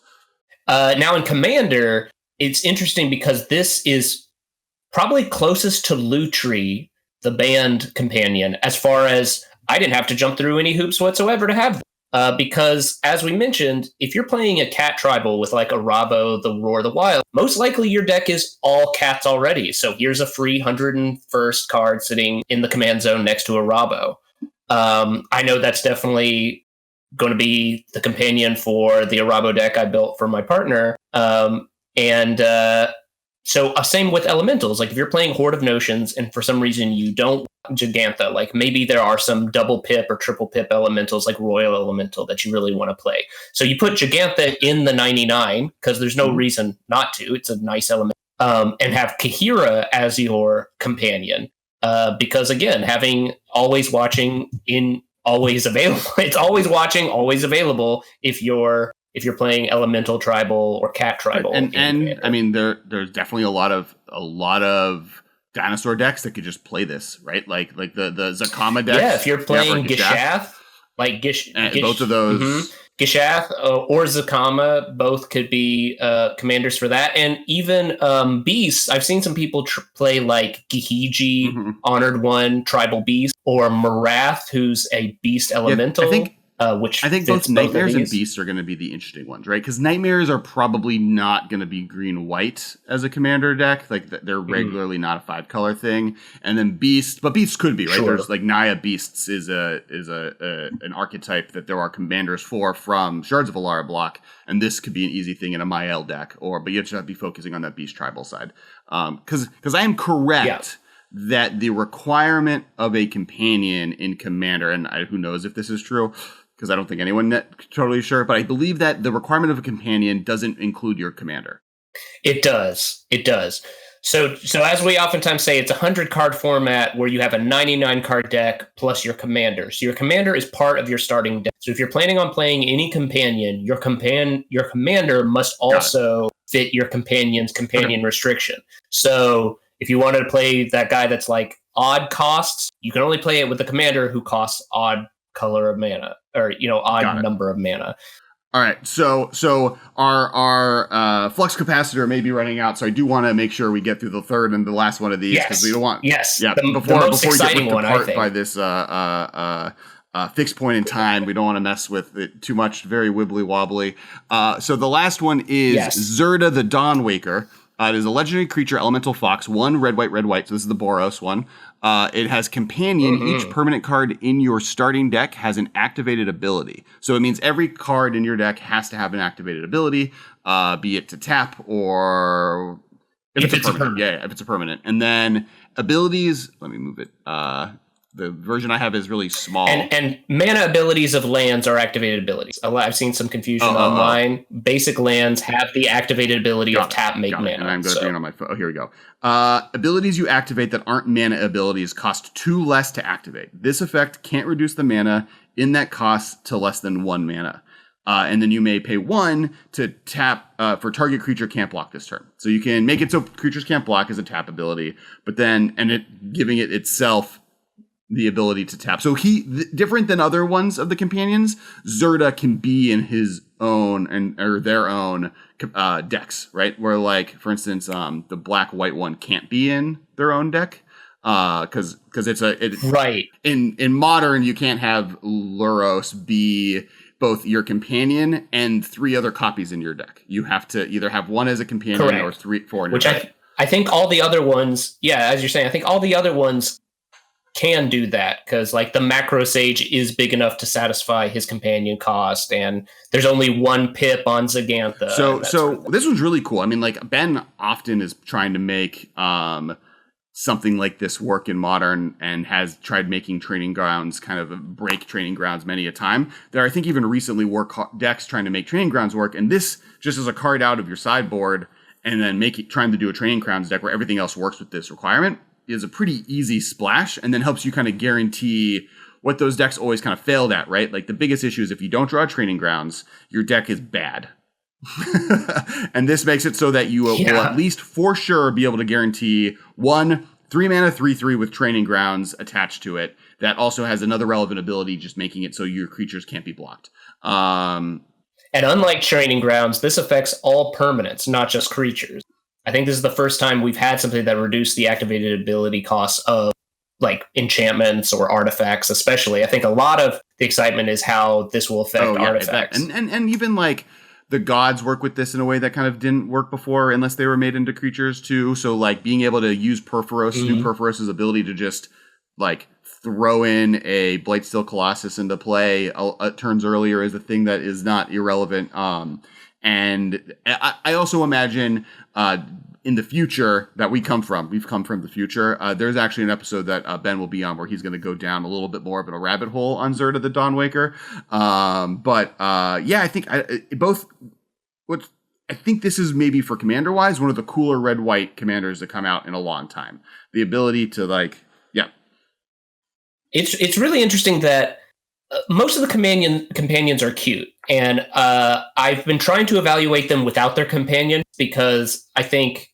Now in Commander, it's interesting because this is probably closest to Lutri, the band companion, as far as I didn't have to jump through any hoops whatsoever to have them. Because, as we mentioned, if you're playing a cat tribal with like a Rabo, the Roar, the Wild, most likely your deck is all cats already. So here's a free 101st card sitting in the command zone next to a Rabo. I know that's definitely going to be the companion for the Arabo deck I built for my partner. So same with elementals. Like if you're playing Horde of Notions and for some reason you don't Jegantha, like maybe there are some double pip or triple pip elementals like Royal Elemental that you really want to play. So you put Jegantha in the 99 because there's no reason not to. It's a nice element. And have Kaheera as your companion. Because again, having always watching in always available. It's always watching, always available if you're playing elemental tribal or cat tribal. And I mean there's definitely a lot of dinosaur decks that could just play this, right? Like the Zakama decks. Yeah, if you're playing Gishath, like both of those Gishath or Zakama, both could be commanders for that. And even Beasts, I've seen some people play like Gihiji, Honored One, Tribal Beast, or Marath, who's a Beast Elemental. Yeah, which I think both Nightmares and Beasts are going to be the interesting ones, right? Because Nightmares are probably not going to be green-white as a commander deck. Like, they're regularly not a 5-color thing. And then Beasts could be, right? Sure. There's, like, Naya Beasts is an archetype that there are commanders for from Shards of Alara block, and this could be an easy thing in a Mael deck. But you have to be focusing on that Beast tribal side. Because I am correct that the requirement of a companion in Commander, and who knows if this is true, because I don't think anyone totally sure, but I believe that the requirement of a companion doesn't include your commander. It does. So as we oftentimes say, it's a 100-card format where you have a 99-card deck plus your commander. So your commander is part of your starting deck. So if you're planning on playing any companion, your commander must also fit your companion's companion restriction. So if you wanted to play that guy that's like odd costs, you can only play it with the commander who costs odd color of mana, or odd number of mana. All right, so our flux capacitor may be running out, so I do want to make sure we get through the third and the last one of these because we don't want the most exciting one, I think. By this fixed point in time, we don't want to mess with it too much. Very wibbly wobbly. So the last one is Zirda the Dawnwaker. It is a legendary creature, elemental fox, 1 red white. So this is the Boros one. It has companion. Each permanent card in your starting deck has an activated ability. So it means every card in your deck has to have an activated ability, be it to tap or if it's a permanent. Yeah, if it's a permanent. And then abilities. Let me move it. The version I have is really small. And mana abilities of lands are activated abilities. I've seen some confusion online. Basic lands have the activated ability of tap, make mana. And I'm going to bring it on my phone. Oh, here we go. Abilities you activate that aren't mana abilities cost 2 less to activate. This effect can't reduce the mana in that cost to less than 1 mana. And then you may pay 1 to tap for target creature can't block this turn. So you can make it so creatures can't block as a tap ability, but then giving it itself the ability to tap. So different than other ones of the companions, Zirda can be in his own or their own decks, right? Where, like, for instance, the black-white one can't be in their own deck because it's right. In Modern, you can't have Lurrus be both your companion and 3 other copies in your deck. You have to either have 1 as a companion or 4 in your deck. I think all the other ones, as you're saying, I think all the other ones can do that because, like, the Macro Sage is big enough to satisfy his companion cost, and there's only 1 pip on Zigantha. So this was really cool. I mean, like, Ben often is trying to make something like this work in Modern and has tried making Training Grounds kind of break Training Grounds many a time. There, I think, even recently were decks trying to make Training Grounds work, and this just as a card out of your sideboard and then trying to do a Training Grounds deck where everything else works with this requirement is a pretty easy splash, and then helps you kind of guarantee what those decks always kind of failed at, right? Like the biggest issue is if you don't draw Training Grounds, your deck is bad. And this makes it so that you will at least for sure be able to guarantee 1 3-mana 3/3 with Training Grounds attached to it. That also has another relevant ability, just making it so your creatures can't be blocked. And unlike Training Grounds, this affects all permanents, not just creatures. I think this is the first time we've had something that reduced the activated ability costs of like enchantments or artifacts, especially. I think a lot of the excitement is how this will affect artifacts. And even like the gods work with this in a way that kind of didn't work before unless they were made into creatures too. So like being able to use Purphoros, New Purphoros' ability to just like throw in a Blightsteel Colossus into play turns earlier is a thing that is not irrelevant. And I also imagine in the future that we've come from the future. There's actually an episode that Ben will be on where he's going to go down a little bit more of a rabbit hole on Zirda the Dawnwaker. I think I think this is maybe for commander wise one of the cooler red-white commanders to come out in a long time. The ability to it's really interesting that most of the companions are cute, and I've been trying to evaluate them without their companion because I think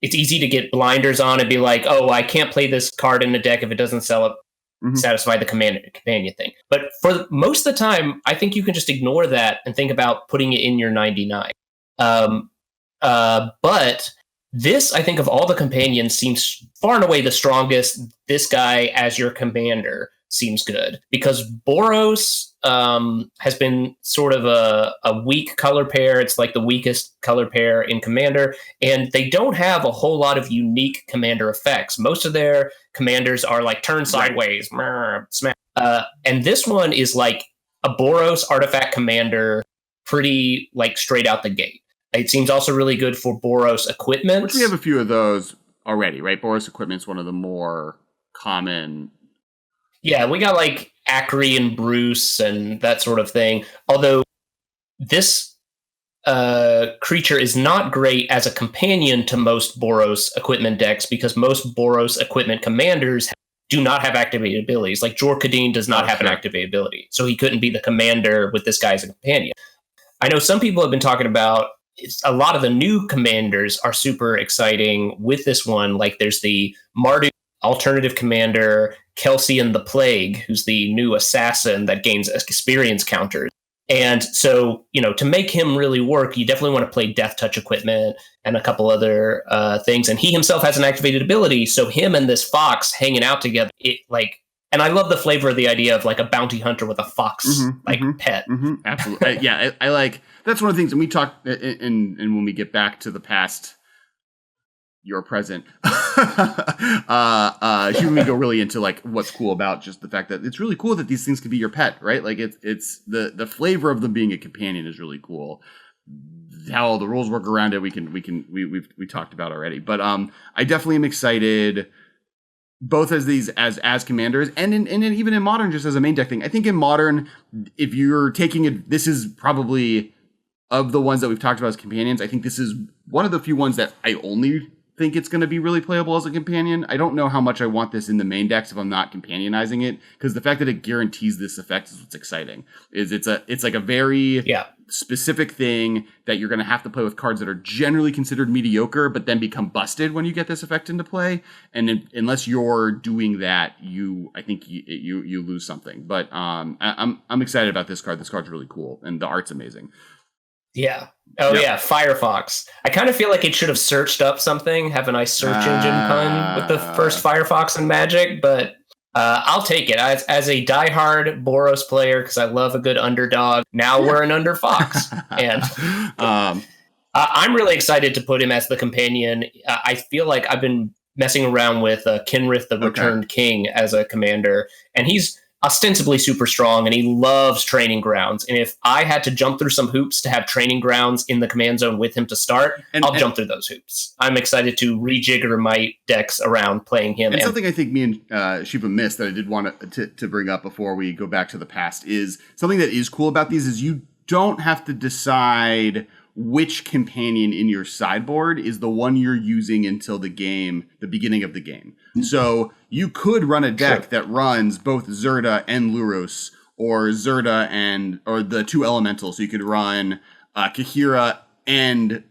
it's easy to get blinders on and be like, oh, I can't play this card in a deck if it doesn't satisfy the companion thing. But for most of the time, I think you can just ignore that and think about putting it in your 99. But this, I think, of all the companions, seems far and away the strongest. This guy as your commander seems good because Boros has been sort of a weak color pair. It's like the weakest color pair in Commander, and they don't have a whole lot of unique commander effects. Most of their commanders are like turn sideways, smash. And this one is like a Boros artifact commander, pretty like straight out the gate. It seems also really good for Boros equipment. Which we have a few of those already, right? Boros equipment's one of the more common. Yeah, we got like Acri and Bruce and that sort of thing. Although this creature is not great as a companion to most Boros equipment decks because most Boros equipment commanders do not have activated abilities. Like Jor-Kadeen does not have an activated ability, so he couldn't be the commander with this guy as a companion. I know some people have been talking about a lot of the new commanders are super exciting with this one. Like there's the Marduk alternative commander, Kelsey and the Plague, who's the new assassin that gains experience counters. And so, to make him really work, you definitely want to play Death Touch equipment and a couple other things. And he himself has an activated ability. So him and this fox hanging out together, and I love the flavor of the idea of like a bounty hunter with a fox pet. Absolutely. I like, that's one of the things, and we talked, and when we get back to the past, your present, we go really into like what's cool about just the fact that it's really cool that these things can be your pet, right? Like it's the flavor of them being a companion is really cool. How all the rules work around it, we talked about already. But I definitely am excited both as these as commanders and even in Modern just as a main deck thing. I think in Modern, if you're taking it, this is probably of the ones that we've talked about as companions. I think this is one of the few ones that I only think it's going to be really playable as a companion. I don't know how much I want this in the main decks if I'm not companionizing it, because the fact that it guarantees this effect is what's exciting. It's like a very specific thing that you're going to have to play with cards that are generally considered mediocre, but then become busted when you get this effect into play. And unless you're doing that, I think you lose something. But I'm excited about this card. This card's really cool, and the art's amazing. Yeah. Oh, yeah. Firefox. I kind of feel like it should have searched up something, have a nice search engine pun with the first Firefox in Magic, but I'll take it. As a diehard Boros player, because I love a good underdog, now we're an under Fox. And I'm really excited to put him as the companion. I feel like I've been messing around with Kinrith the Returned King as a commander, and he's ostensibly super strong, and he loves training grounds. And if I had to jump through some hoops to have training grounds in the command zone with him to start, I'll jump through those hoops. I'm excited to rejigger my decks around playing him. And something I think me and Shiva missed that I did want to bring up before we go back to the past is something that is cool about these is you don't have to decide which companion in your sideboard is the one you're using until the beginning of the game. So you could run a deck that runs both Zirda and Lurrus, or Zirda or the two elementals. So you could run Kaheera and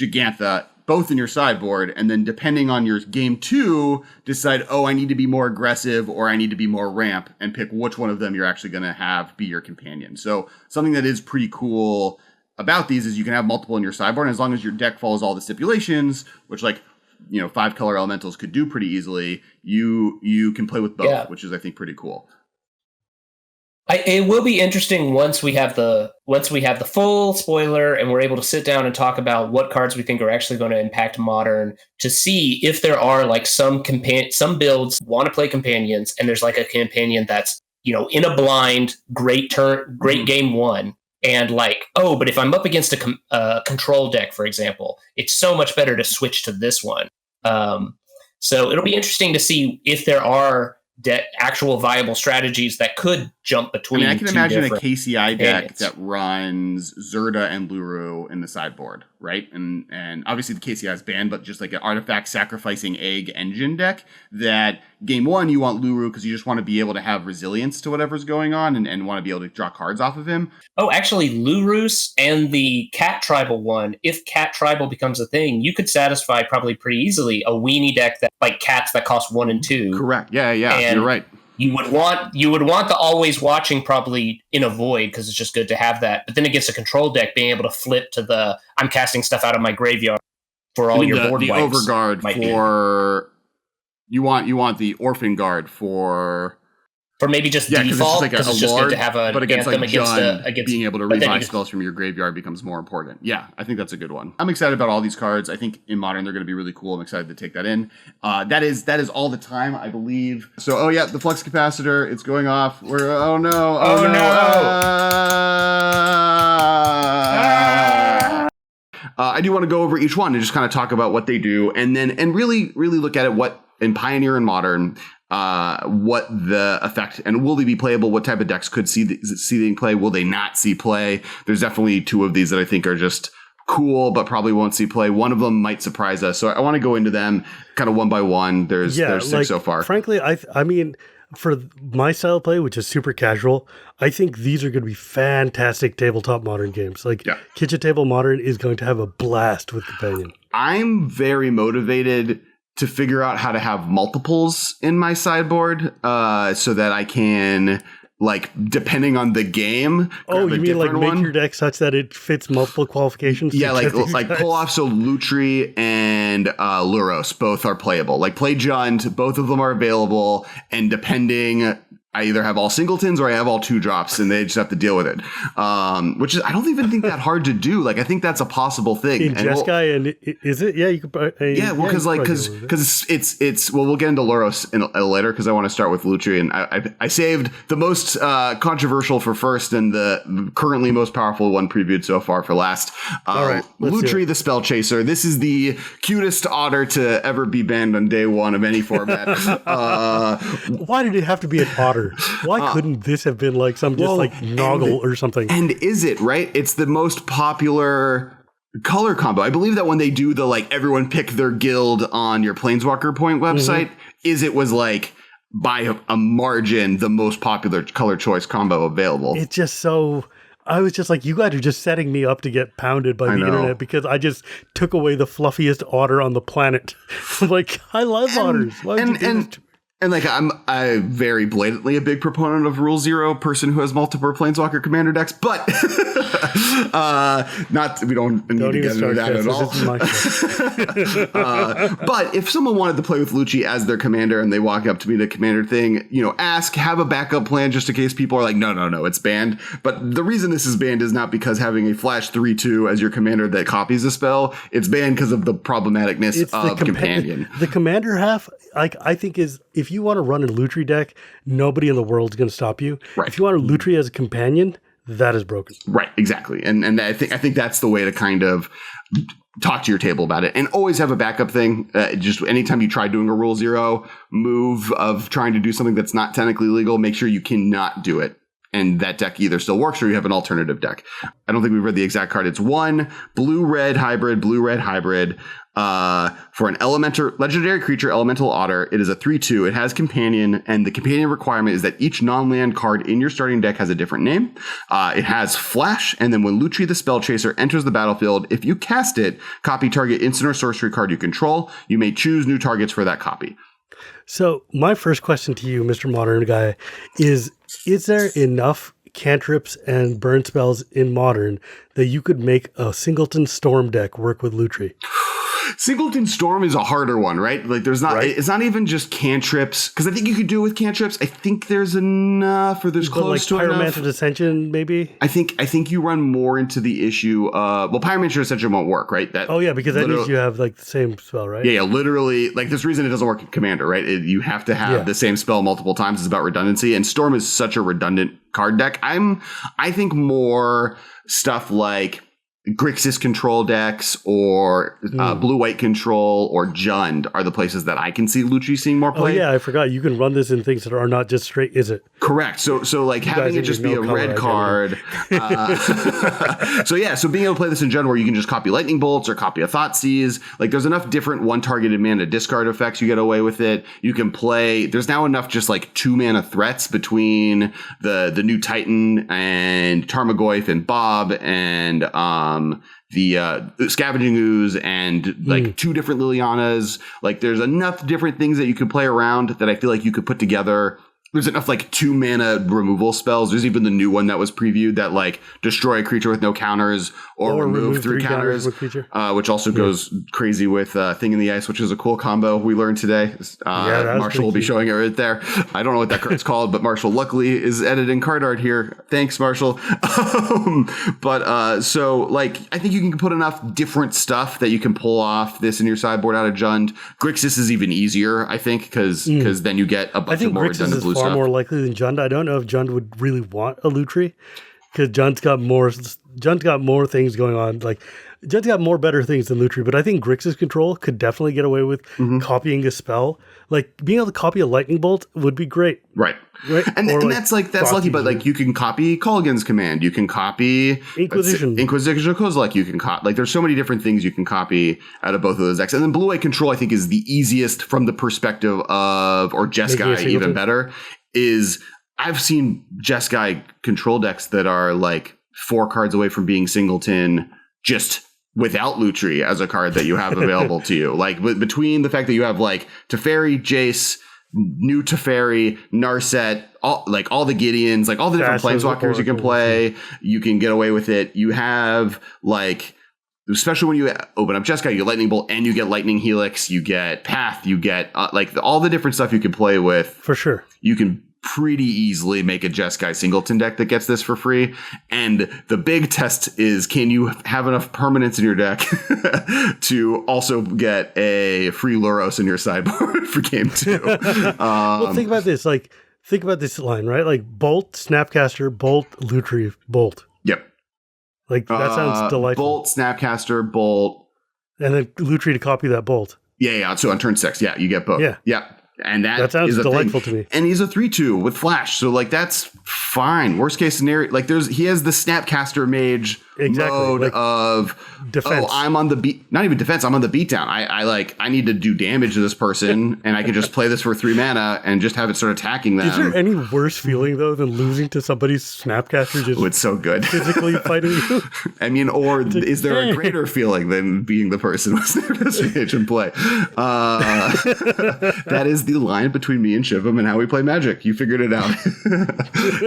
Jegantha both in your sideboard, and then depending on your game 2, decide, I need to be more aggressive or I need to be more ramp, and pick which one of them you're actually going to have be your companion. So something that is pretty cool about these is you can have multiple in your sideboard, and as long as your deck follows all the stipulations, which 5 color elementals could do pretty easily, you can play with both, which is I think pretty cool. It will be interesting once we have the full spoiler and we're able to sit down and talk about what cards we think are actually going to impact Modern, to see if there are some builds want to play companions, and there's a companion that's in a blind great game 1, and but if I'm up against a control deck, for example, it's so much better to switch to this one. So it'll be interesting to see if there are actual viable strategies that could jump between. I can imagine a KCI deck that runs Zirda and Luru in the sideboard, right? And obviously the KCI is banned, but just an artifact sacrificing egg engine deck that game 1 you want Luru because you just want to be able to have resilience to whatever's going on and want to be able to draw cards off of him. Oh, actually, Lurrus and the Cat Tribal one, if Cat Tribal becomes a thing, you could satisfy probably pretty easily a weenie deck that cats that cost 1 and 2. Correct. Yeah, and you're right. You would want the always watching probably in a void, because it's just good to have that. But then against a control deck, being able to flip to the I'm casting stuff out of my graveyard for all your board wipes. The Overguard for you want the Orphan Guard for maybe just default, because it's just good to have an anthem against being able to revive spells from your graveyard becomes more important. Yeah, I think that's a good one. I'm excited about all these cards. I think in Modern they're going to be really cool. I'm excited to take that in. That is all the time, I believe. So, the flux capacitor, it's going off. I do want to go over each one and just kind of talk about what they do, and really look at it, what in Pioneer and Modern, what the effect, and will they be playable? What type of decks could see them play? Will they not see play? There's definitely 2 of these that I think are just cool, but probably won't see play. One of them might surprise us. So I want to go into them kind of one by one. There's 6 so far. Frankly, I mean, for my style of play, which is super casual, I think these are going to be fantastic tabletop Modern games. Kitchen Table Modern is going to have a blast with Companion. I'm very motivated to figure out how to have multiples in my sideboard, so that I can, depending on the game. Oh, you mean make your deck such that it fits multiple qualifications? Yeah, pull off so Lutri and Lurrus both are playable. Play Jund, both of them are available, and depending, I either have all singletons or I have all 2 drops, and they just have to deal with it. Which is, I don't even think that hard to do. I think that's a possible thing. In Jeskai, and is it? Yeah, you could. Because it's we'll get into Lurrus later, because I want to start with Lutri, and I saved the most controversial for first and the currently most powerful one previewed so far for last. All right, Lutri, the Spell Chaser. This is the cutest otter to ever be banned on day 1 of any format. Why did it have to be an otter? Why couldn't this have been some Noggle or something? And is it, right? It's the most popular color combo. I believe that when they do the everyone pick their guild on your Planeswalker Point website, it was by a margin the most popular color choice combo available. It's just so... I was just you guys are just setting me up to get pounded by the internet, because I just took away the fluffiest otter on the planet. I love otters. Why would you do this to me? And I'm very blatantly a big proponent of Rule 0, person who has multiple Planeswalker Commander decks, but we don't need to get into that at all. But if someone wanted to play with Lucci as their commander and they walk up to me the commander thing, have a backup plan just in case people are no, it's banned. But the reason this is banned is not because having a flash 3/2 as your commander that copies a spell. It's banned because of the problematicness of Companion. The commander half, I think, is if you want to run a Lutri deck, nobody in the world is going to stop you. Right. If you want a Lutri as a companion, that is broken. Right, exactly. And I think that's the way to kind of talk to your table about it, and always have a backup thing. Just anytime you try doing a rule 0 move of trying to do something that's not technically legal, make sure you cannot do it. And that deck either still works or you have an alternative deck. I don't think we've read the exact card. It's 1 blue-red hybrid. For an legendary creature, elemental otter. It is a 3/2. It has companion, and the companion requirement is that each non-land card in your starting deck has a different name. It has flash, and then when Lutri the Spell Chaser enters the battlefield, if you cast it, copy target instant or sorcery card you control. You may choose new targets for that copy. So my first question to you, Mr. Modern Guy, is there enough cantrips and burn spells in Modern that you could make a Singleton Storm deck work with Lutri? Singleton Storm is a harder one, right? Like there's not, right? It's not even just cantrips, because I think you could do it with cantrips. I think there's enough, or there's close to enough. Pyromancer Ascension, maybe? I think you run more into the issue of, well, Pyromancer Ascension won't work, right? Because that means you have like the same spell, right? Yeah, literally, like there's reason it doesn't work in Commander, right? You have to have the same spell multiple times. It's about redundancy, and Storm is such a redundant card deck. I think more stuff like Grixis control decks or blue-white control or Jund are the places that I can see Lutri seeing more play. Oh yeah, I forgot. You can run this in things that are not just straight, is it? Correct. So like having it just be a red card. So being able to play this in Jund where you can just copy Lightning Bolts or copy a Thoughtseize, like there's enough different one-targeted mana discard effects you get away with it. You can play, there's now enough just like 2-mana threats between the new Titan and Tarmogoyf and Bob and the Scavenging Ooze and like 2 different Lilianas. Like there's enough different things that you could play around that I feel like you could put together. There's enough like 2-mana removal spells. There's even the new one that was previewed that like destroy a creature with no counters or remove 3 counters, which also goes crazy with Thing in the Ice, which is a cool combo we learned today. Marshall will be showing it right there. I don't know what that card's called, but Marshall luckily is editing card art here. Thanks, Marshall. So like I think you can put enough different stuff that you can pull off this in your sideboard out of Jund. Grixis is even easier, I think, because then you get a bunch of more redundant blue stuff. More likely than Jund. I don't know if Jund would really want a Lutri because Jund's got more things going on. Like Jund's got more better things than Lutri, but I think Grixis control could definitely get away with copying a spell. Like being able to copy a Lightning Bolt would be great. Right. And that's lucky, but like you can copy Kolaghan's Command, you can copy Inquisition of Kozilek, you can copy, like there's so many different things you can copy out of both of those decks. And then blue-white control I think is the easiest from the perspective of, or Jeskai even better, is I've seen Jeskai control decks that are like 4 cards away from being Singleton just without Lutri as a card that you have available to you. Like between the fact that you have like Teferi, Jace, new Teferi, Narset, all the Gideons, like all the different Planeswalkers you can play, you can get away with it. You have like, especially when you open up Jeskai, you get Lightning Bolt and you get Lightning Helix, you get Path, you get all the different stuff you can play with. For sure. You can pretty easily make a Jeskai Singleton deck that gets this for free. And the big test is, can you have enough permanence in your deck to also get a free Lurrus in your sideboard for game 2? Well, think about this. Like, think about this line, right? Like Bolt, Snapcaster, Bolt, Lutri, Bolt. Yep. Like that sounds delightful. Bolt, Snapcaster, Bolt. And then Lutri to copy that Bolt. Yeah. So on turn 6, you get both. Yeah. And that sounds is delightful to me. And he's a 3/2 with flash, so like that's fine. Worst case scenario, like he has the Snapcaster Mage mode like of defense. Oh, I'm on the beat. Not even defense. I'm on the beatdown. I need to do damage to this person, and I can just play this for 3 mana and just have it start attacking them. Is there any worse feeling though than losing to somebody's Snapcaster? Just it's so good. Physically fighting you. I mean, or is there a greater feeling than being the person with Snapcaster Mage in play? That is the line between me and Shivam and how we play Magic. You figured it out.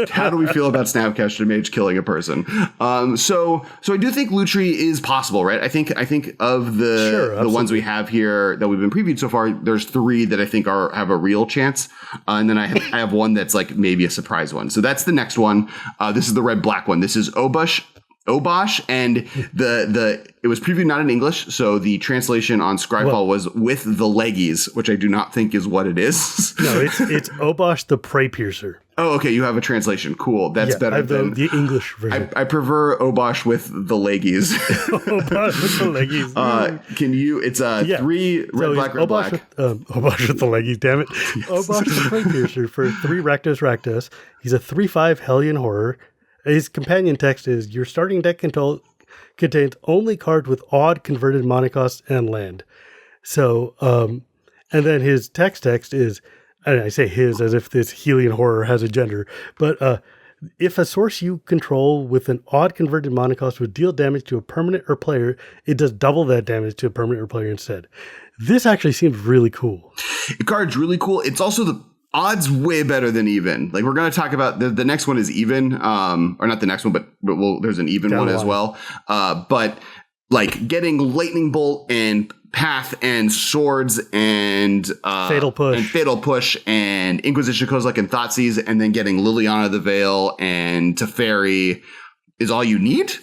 How do we feel about Snapcaster Mage killing a person? So I do think Lutri is possible, right? I think of the ones we have here that we've been previewed so far, there's 3 that I think have a real chance, and then I have one that's like maybe a surprise one. So that's the next one. This is the red-black one. This is Obosh. Obosh, and it was previewed not in English, so the translation on Scryfall was with the leggies, which I do not think is what it is. No, it's Obosh the Prey Piercer. Oh, okay, you have a translation. Cool, that's better I have than the English version. I prefer Obosh with the leggies. Obosh with the leggies. Can you? It's 3 red, black, red, black. Obosh with the leggies. Damn it, Obosh the Prey Piercer for 3 Rakdos. He's a 3/5 Hellion Horror. His companion text is, your starting deck contains only cards with odd converted mana costs and land. So, and then his text is, and I say his as if this Hellion Horror has a gender, but if a source you control with an odd converted mana cost would deal damage to a permanent or player, it does double that damage to a permanent or player instead. This actually seems really cool. The card's really cool. It's also the odds way better than even. Like, we're going to talk about the next one is even, or not the next one, but there's an even one as well. But like getting Lightning Bolt and Path and Swords and Fatal Push and Inquisition Kozilek and Thoughtseize, and then getting Liliana the Veil and Teferi is all you need.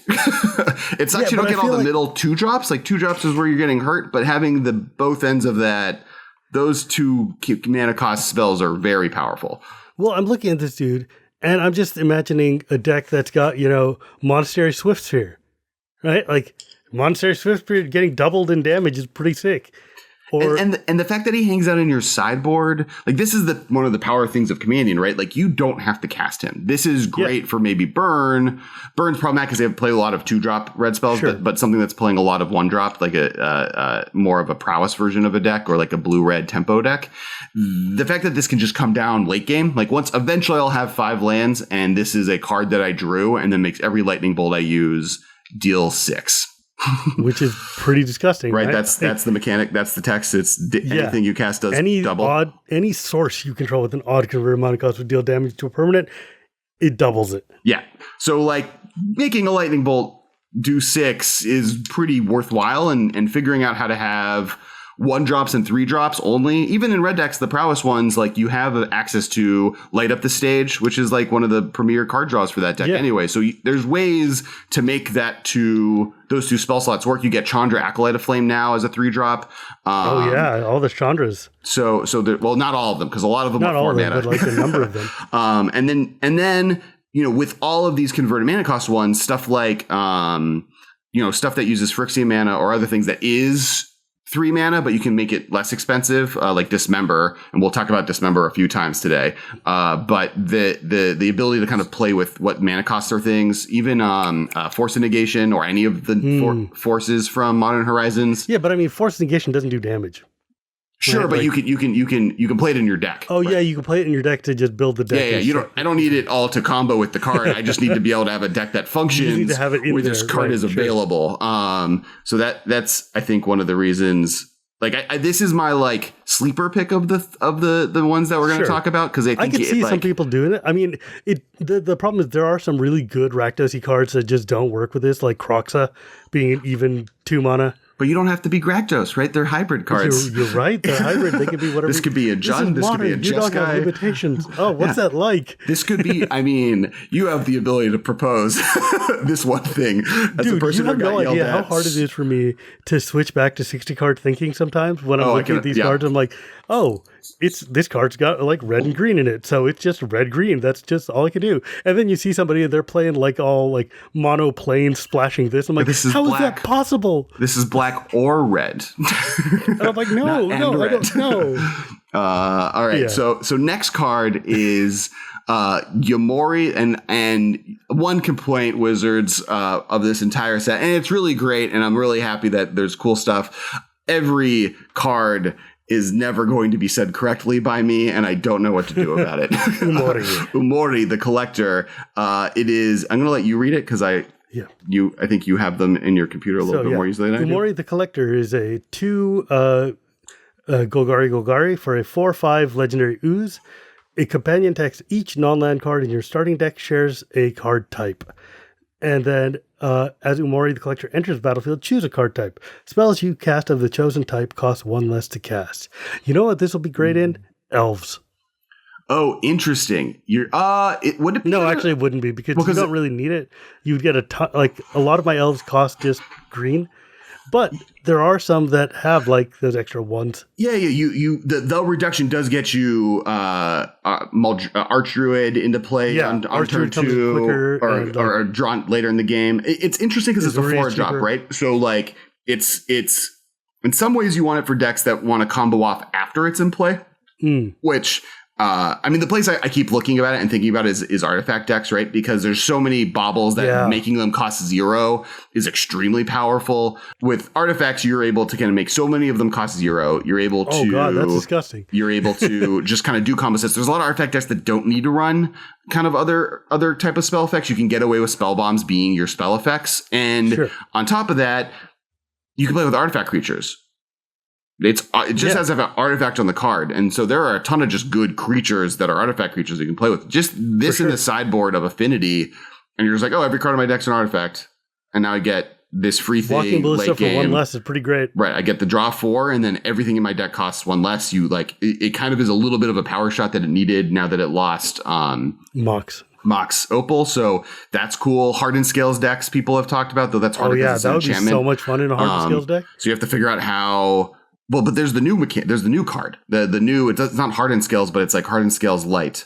It's not you don't get all the middle 2 drops. Like 2 drops is where you're getting hurt, but having the both ends of that, those 2 mana cost spells are very powerful. Well, I'm looking at this dude, and I'm just imagining a deck that's got, Monastery Swiftsphere, right? Like, Monastery Swiftsphere getting doubled in damage is pretty sick. And the fact that he hangs out in your sideboard, like, this is one of the power things of Commandian, right? Like, you don't have to cast him. This is great for maybe Burn. Burn's problematic because they play a lot of 2-drop red spells, but something that's playing a lot of 1-drop, like a more of a prowess version of a deck, or like a blue-red tempo deck. The fact that this can just come down late game, like eventually I'll have 5 lands, and this is a card that I drew, and then makes every Lightning Bolt I use deal 6. Which is pretty disgusting, right? That's the mechanic. That's the text. It's anything you cast does double. Any source you control with an odd converted mana cost would deal damage to a permanent. It doubles it. Yeah. So like making a Lightning Bolt do 6 is pretty worthwhile, and figuring out how to have 1-drops and 3-drops only. Even in red decks, the prowess ones, like, you have access to Light Up the Stage, which is like one of the premier card draws for that deck anyway. So there's ways to make those 2 spell slots work. You get Chandra, Acolyte of Flame now as a 3-drop. All the Chandras. So not all of them, because a lot of them are 4 mana. But like a number of them. And then with all of these converted mana cost ones, stuff like stuff that uses Phyrexian mana or other things that is 3 mana, but you can make it less expensive, like Dismember, and we'll talk about Dismember a few times today. But the ability to kind of play with what mana costs are things, even Force of Negation or any of the forces from Modern Horizons. Yeah, but I mean, Force of Negation doesn't do damage. Sure, right? But you can play it in your deck. Oh, right? Yeah, you can play it in your deck to just build the deck. Yeah. I don't need it all to combo with the card. I just need to be able to have a deck that functions you need to have it in where this card is available. So that's I think one of the reasons. Like, this is my like sleeper pick of the ones that we're going to talk about, because I can see some people doing it. I mean, the problem is there are some really good Rakdos-y cards that just don't work with this, like Kroxa being an even 2 mana. But you don't have to be Rakdos, right? They're hybrid cards. You're right. They're hybrid. They can be whatever. This could be a Jund. This could be a Jeskai. You don't have limitations. Oh, what's that like? This could be, I mean, you have the ability to propose this one thing. As a person you have no idea how hard it is for me to switch back to 60-card thinking sometimes when I'm looking at these cards. I'm like, this card's got like red and green in it, so it's just red-green. That's just all I can do. And then you see somebody and they're playing like all like mono plane splashing this. I'm like, how is that possible? This is black or red. And I'm like, no, I don't know. All right, so next card is Umori, and one complaint, Wizards, of this entire set, and it's really great, and I'm really happy that there's cool stuff. Every card is never going to be said correctly by me, and I don't know what to do about it. Umori, the Collector. It is. I'm going to let you read it because I think you have them in your computer a little bit more easily than I do. Umori, the Collector is a 2 Golgari for a 4/5 legendary ooze. A companion text: each non-land card in your starting deck shares a card type. And then, as Umori the Collector enters the battlefield, choose a card type. Spells you cast of the chosen type cost 1 less to cast. You know what this will be great in? Elves. Oh, interesting. Would it be? No, actually, it wouldn't be because you don't really need it. You'd get a ton. Like a lot of my elves cost just green, but there are some that have like those extra ones. Yeah. The reduction does get you Archdruid into play on turn 2 or drawn later in the game. It's interesting because it's a 4 drop, right? So like it's in some ways you want it for decks that want to combo off after it's in play, which. I mean, the place I keep looking about it and thinking about is artifact decks, right? Because there's so many baubles that making them cost 0 is extremely powerful. With artifacts, you're able to kind of make so many of them cost 0. You're able to... Oh, God, that's disgusting. You're able to just kind of do combo sets. There's a lot of artifact decks that don't need to run kind of other type of spell effects. You can get away with spell bombs being your spell effects. And on top of that, you can play with artifact creatures. It just has an artifact on the card. And so there are a ton of just good creatures that are artifact creatures you can play with. Just this in the sideboard of Affinity. And you're just like, oh, every card in my deck's an artifact. And now I get this free thing. Walking Ballista for 1 less is pretty great. Right. I get the draw 4, and then everything in my deck costs 1 less. You like it kind of is a little bit of a power shot that it needed now that it lost Mox Opal. So that's cool. Hardened Scales decks people have talked about, though that's hard because it's an enchantment. That would be so much fun in a Hardened Scales deck. So you have to figure out how. Well, but there's the new there's the new card. The new it's not Hardened Scales, but it's like Hardened Scales Light.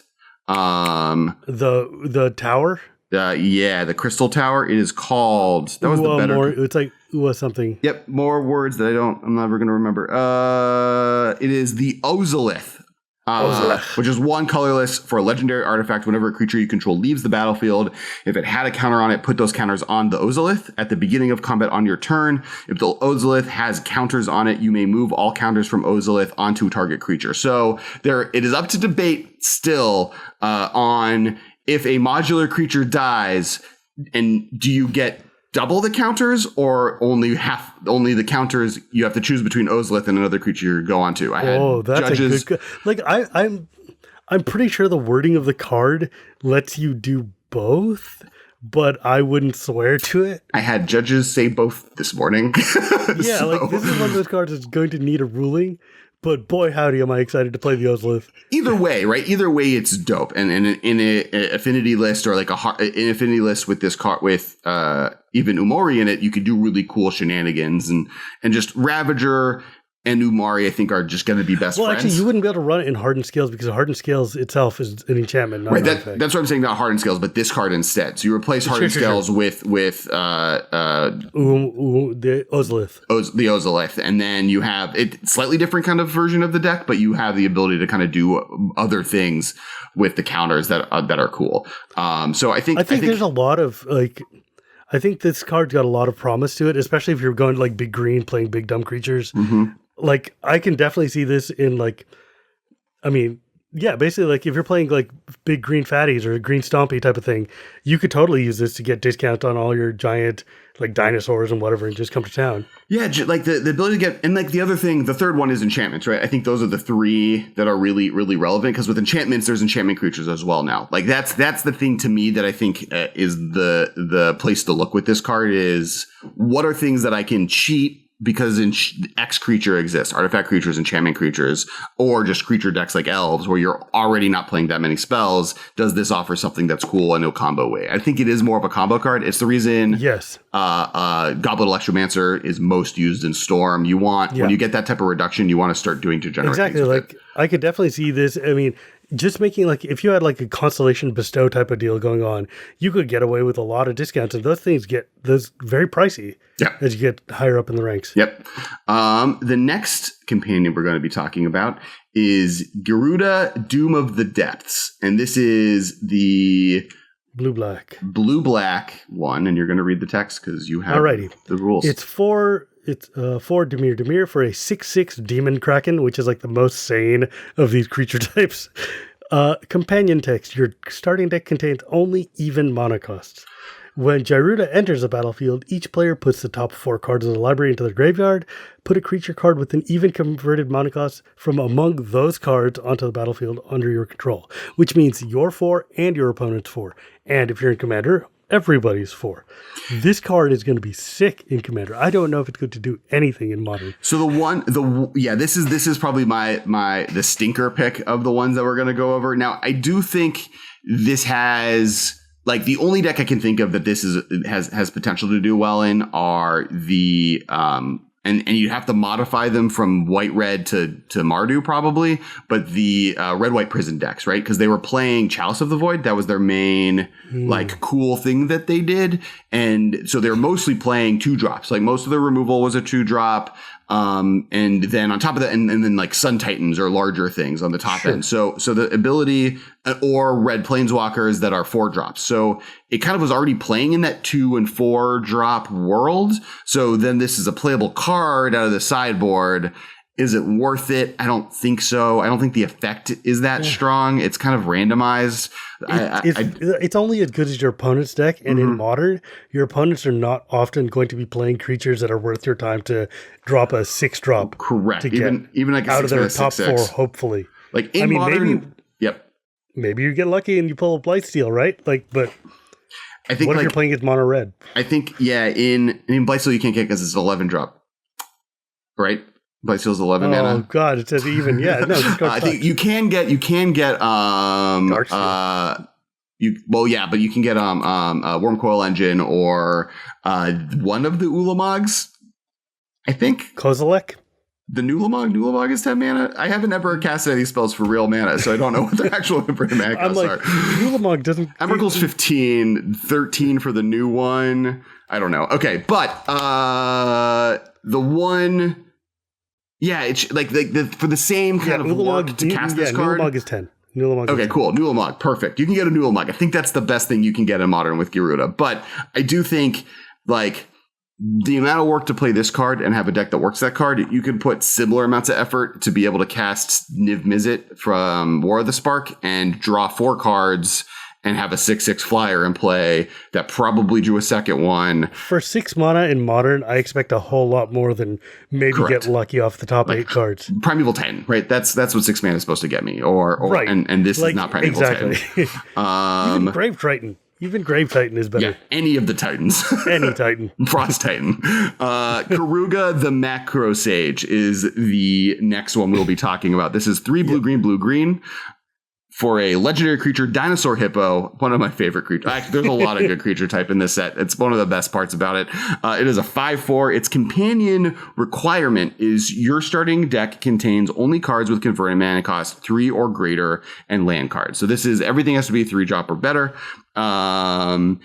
The tower. The Crystal Tower. It is called. That was the better. It's like something. Yep, more words that I'm never going to remember. It is the Ozolith. Which is 1 colorless for a legendary artifact. Whenever a creature you control leaves the battlefield, if it had a counter on it, put those counters on the Ozolith at the beginning of combat on your turn. If the Ozolith has counters on it, you may move all counters from Ozolith onto a target creature. So it is up to debate still on if a modular creature dies, and do you get double the counters or only the counters you have to choose between Ozolith and another creature you go on to. That's judges. A good. Like I'm pretty sure the wording of the card lets you do both, but I wouldn't swear to it. I had judges say both this morning. Yeah, like this is one of those cards that's going to need a ruling. But boy, howdy, am I excited to play the Ozolith. Either way, right? Either way, it's dope. And in an affinity list or like an affinity list with this card, with even Umori in it, you could do really cool shenanigans and just Ravager and Umori, I think, are just going to be best friends. Well, actually, you wouldn't be able to run it in Hardened Scales because Hardened Scales itself is an enchantment, not right, an artifact. That's what I'm saying, not Hardened Scales, but this card instead. So you replace Hardened Scales with the Ozolith. The Ozolith. And then you have a slightly different kind of version of the deck, but you have the ability to kind of do other things with the counters that are cool. So I think there's a lot of like... I think this card's got a lot of promise to it, especially if you're going like big green, playing big dumb creatures. Mm-hmm. Like, I can definitely see this in like, I mean, yeah, basically like if you're playing like big green fatties or a green stompy type of thing, you could totally use this to get discount on all your giant like dinosaurs and whatever and just come to town. Yeah, like the ability to get, and like the other thing, the third one is enchantments, right? I think those are the 3 that are really, really relevant because with enchantments, there's enchantment creatures as well now. Like that's the thing to me that I think is the place to look with this card is what are things that I can cheat because X creature exists, artifact creatures, enchantment creatures, or just creature decks like elves where you're already not playing that many spells. Does this offer something that's cool in a combo way? I think it is more of a combo card. It's the reason Goblet Electromancer is most used in Storm. You want, when you get that type of reduction, you want to start doing degenerate exactly. Like I could definitely see this. I mean, just making like, if you had like a Constellation Bestow type of deal going on, you could get away with a lot of discounts, and those things get very pricey as you get higher up in the ranks. Yep. The next companion we're going to be talking about is Gyruda, Doom of the Depths. And this is the blue-black one. And you're going to read the text because you have the rules. It's for Dimir for a 6/6 Demon Kraken, which is like the most sane of these creature types. Companion text. Your starting deck contains only even mana costs. When Gyruda enters the battlefield, each player puts the top 4 cards of the library into their graveyard. Put a creature card with an even converted mana cost from among those cards onto the battlefield under your control, which means your 4 and your opponent's 4. And if you're in Commander, everybody's for. This card is going to be sick in Commander. I don't know if it's going to do anything in Modern. So this is probably the stinker pick of the ones that we're going to go over. Now, I do think this has, like, the only deck I can think of that this has potential to do well in are the and you have to modify them from white-red to Mardu probably, but the red-white prison decks, right? Because they were playing Chalice of the Void. That was their main like cool thing that they did. And so they're mostly playing 2-drops. Like most of their removal was a 2-drop. And then on top of that, and then like Sun Titans or larger things on the top end. So the ability or red planeswalkers that are 4-drops. So it kind of was already playing in that 2 and 4-drop world. So then this is a playable card out of the sideboard. Is it worth it? I don't think so. I don't think the effect is that strong. It's kind of randomized. It's only as good as your opponent's deck. And in Modern, your opponents are not often going to be playing creatures that are worth your time to drop a 6-drop. Correct. To even like a out of their 6 top 6. 4, hopefully. Like in Modern, maybe you get lucky and you pull a Blightsteel, right? Like, but I think what if you're playing against mono red? I think in Blightsteel you can't get because it's an 11-drop, right? Blightsteel's 11 mana. Oh God, it says even. Yeah, no. I think you can get Darksteel. But you can get Wormcoil Engine or one of the Ulamogs. I think Kozilek. The Nulamog is 10 mana. I haven't ever casted any spells for real mana, so I don't know what their actual mana costs are. Nulamog doesn't. Emrakul's 15, 13 for the new one. I don't know. Okay, but the one. Yeah, it's like for the same kind of work to cast this card. Nulamog is 10. Okay, cool. Nulamog, perfect. You can get a Nulamog. I think that's the best thing you can get in Modern with Gyruda. But I do think, like, the amount of work to play this card and have a deck that works that card, you can put similar amounts of effort to be able to cast Niv Mizzet from War of the Spark and draw 4 cards and have a 6/6 flyer in play that probably drew a second one. For 6 mana in Modern, I expect a whole lot more than maybe get lucky off the top 8 cards. Primeval Titan, right? That's what 6 mana is supposed to get me. Or right. And this is not Primeval Titan. Even Grave Triton. Even Grave Titan is better. Yeah, any of the Titans. Any Titan. Frost Titan. Keruga the Macro Sage is the next one we'll be talking about. This is 3 blue-green. For a legendary creature, Dinosaur Hippo, one of my favorite creatures. Actually, there's a lot of good creature type in this set. It's one of the best parts about it. It is a 5/4. Its companion requirement is your starting deck contains only cards with converted mana cost 3 or greater and land cards. So this is everything has to be 3-drop or better. And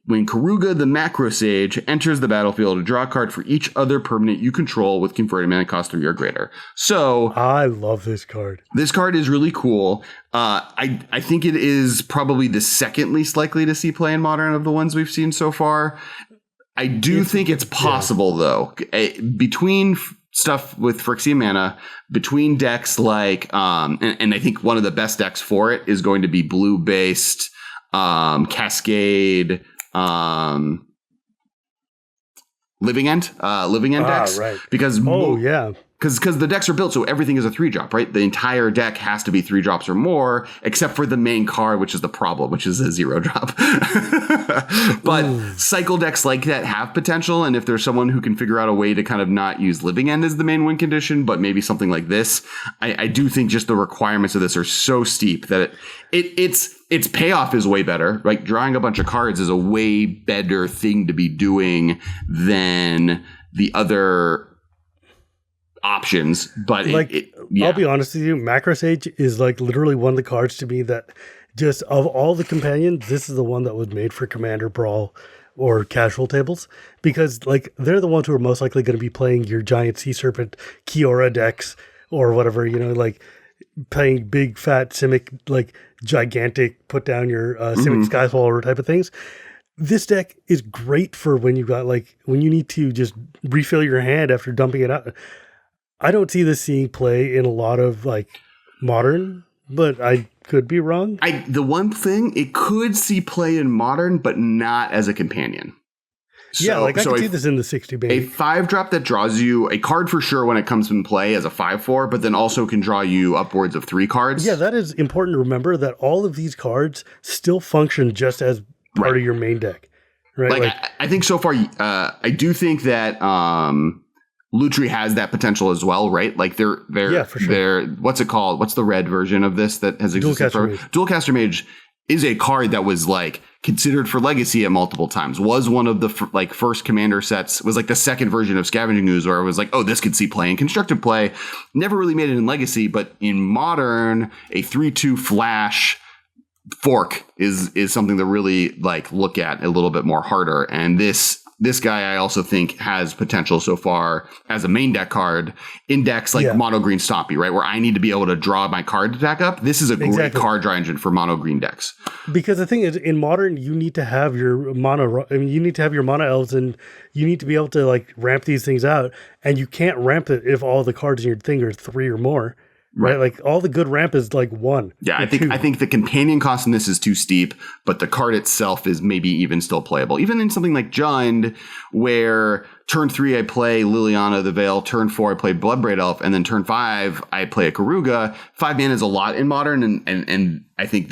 when Keruga the Macro Sage enters the battlefield, draw a card for each other permanent you control with converted mana cost 3 or greater. So I love this card. This card is really cool. I think it is probably the second least likely to see play in Modern of the ones we've seen so far. I do think it's possible though. Between stuff with Phyrexian mana, between decks like and I think one of the best decks for it is going to be blue based Cascade Living End decks, right. because because the decks are built so everything is a 3-drop, right? The entire deck has to be 3-drops or more, except for the main card, which is the problem, which is a 0-drop. But cycle decks like that have potential, and if there's someone who can figure out a way to kind of not use Living End as the main win condition, but maybe something like this, I do think just the requirements of this are so steep that its payoff is way better. Like drawing a bunch of cards is a way better thing to be doing than the other options. But I'll be honest with you, Macro Sage is like literally one of the cards to me that just of all the companions, this is the one that was made for Commander Brawl or casual tables, because like they're the ones who are most likely going to be playing your giant Sea Serpent Kiora decks or whatever, like playing big fat Simic, like gigantic put down your Simic Skyswallower type of things. This deck is great for when you've got when you need to just refill your hand after dumping it out. I don't see this seeing play in a lot of Modern, but I could be wrong. The one thing it could see play in Modern, but not as a companion. I can see this in the 60 base. A 5-drop that draws you a card for sure when it comes in play as a 5/4, but then also can draw you upwards of 3 cards. Yeah, that is important to remember that all of these cards still function just as part of your main deck, right? Like I think so far, I do think that Lutri has that potential as well, right? Like they're for sure. they're what's it called? What's the red version of this that has existed for Dualcaster Mage is a card that was like considered for Legacy at multiple times. Was one of the first commander sets. Was like the second version of Scavenging Ooze, where it was like, oh, this could see play in constructed play. Never really made it in Legacy, but in Modern, a 3/2 flash fork is something to really like look at a little bit more harder. And this guy I also think has potential so far as a main deck card in decks like mono green Stompy, right? Where I need to be able to draw my card to back up. This is a great card draw engine for mono green decks. Because the thing is, in Modern, you need to have your you need to have your mono elves, and you need to be able to like ramp these things out. And you can't ramp it if all the cards in your thing are 3 or more. Right, like all the good ramp is like 1. Yeah, I think the companion cost in this is too steep, but the card itself is maybe even still playable. Even in something like Jund, where turn 3 I play Liliana the Veil, turn 4 I play Bloodbraid Elf, and then turn 5 I play a Keruga. 5 mana is a lot in Modern, and I think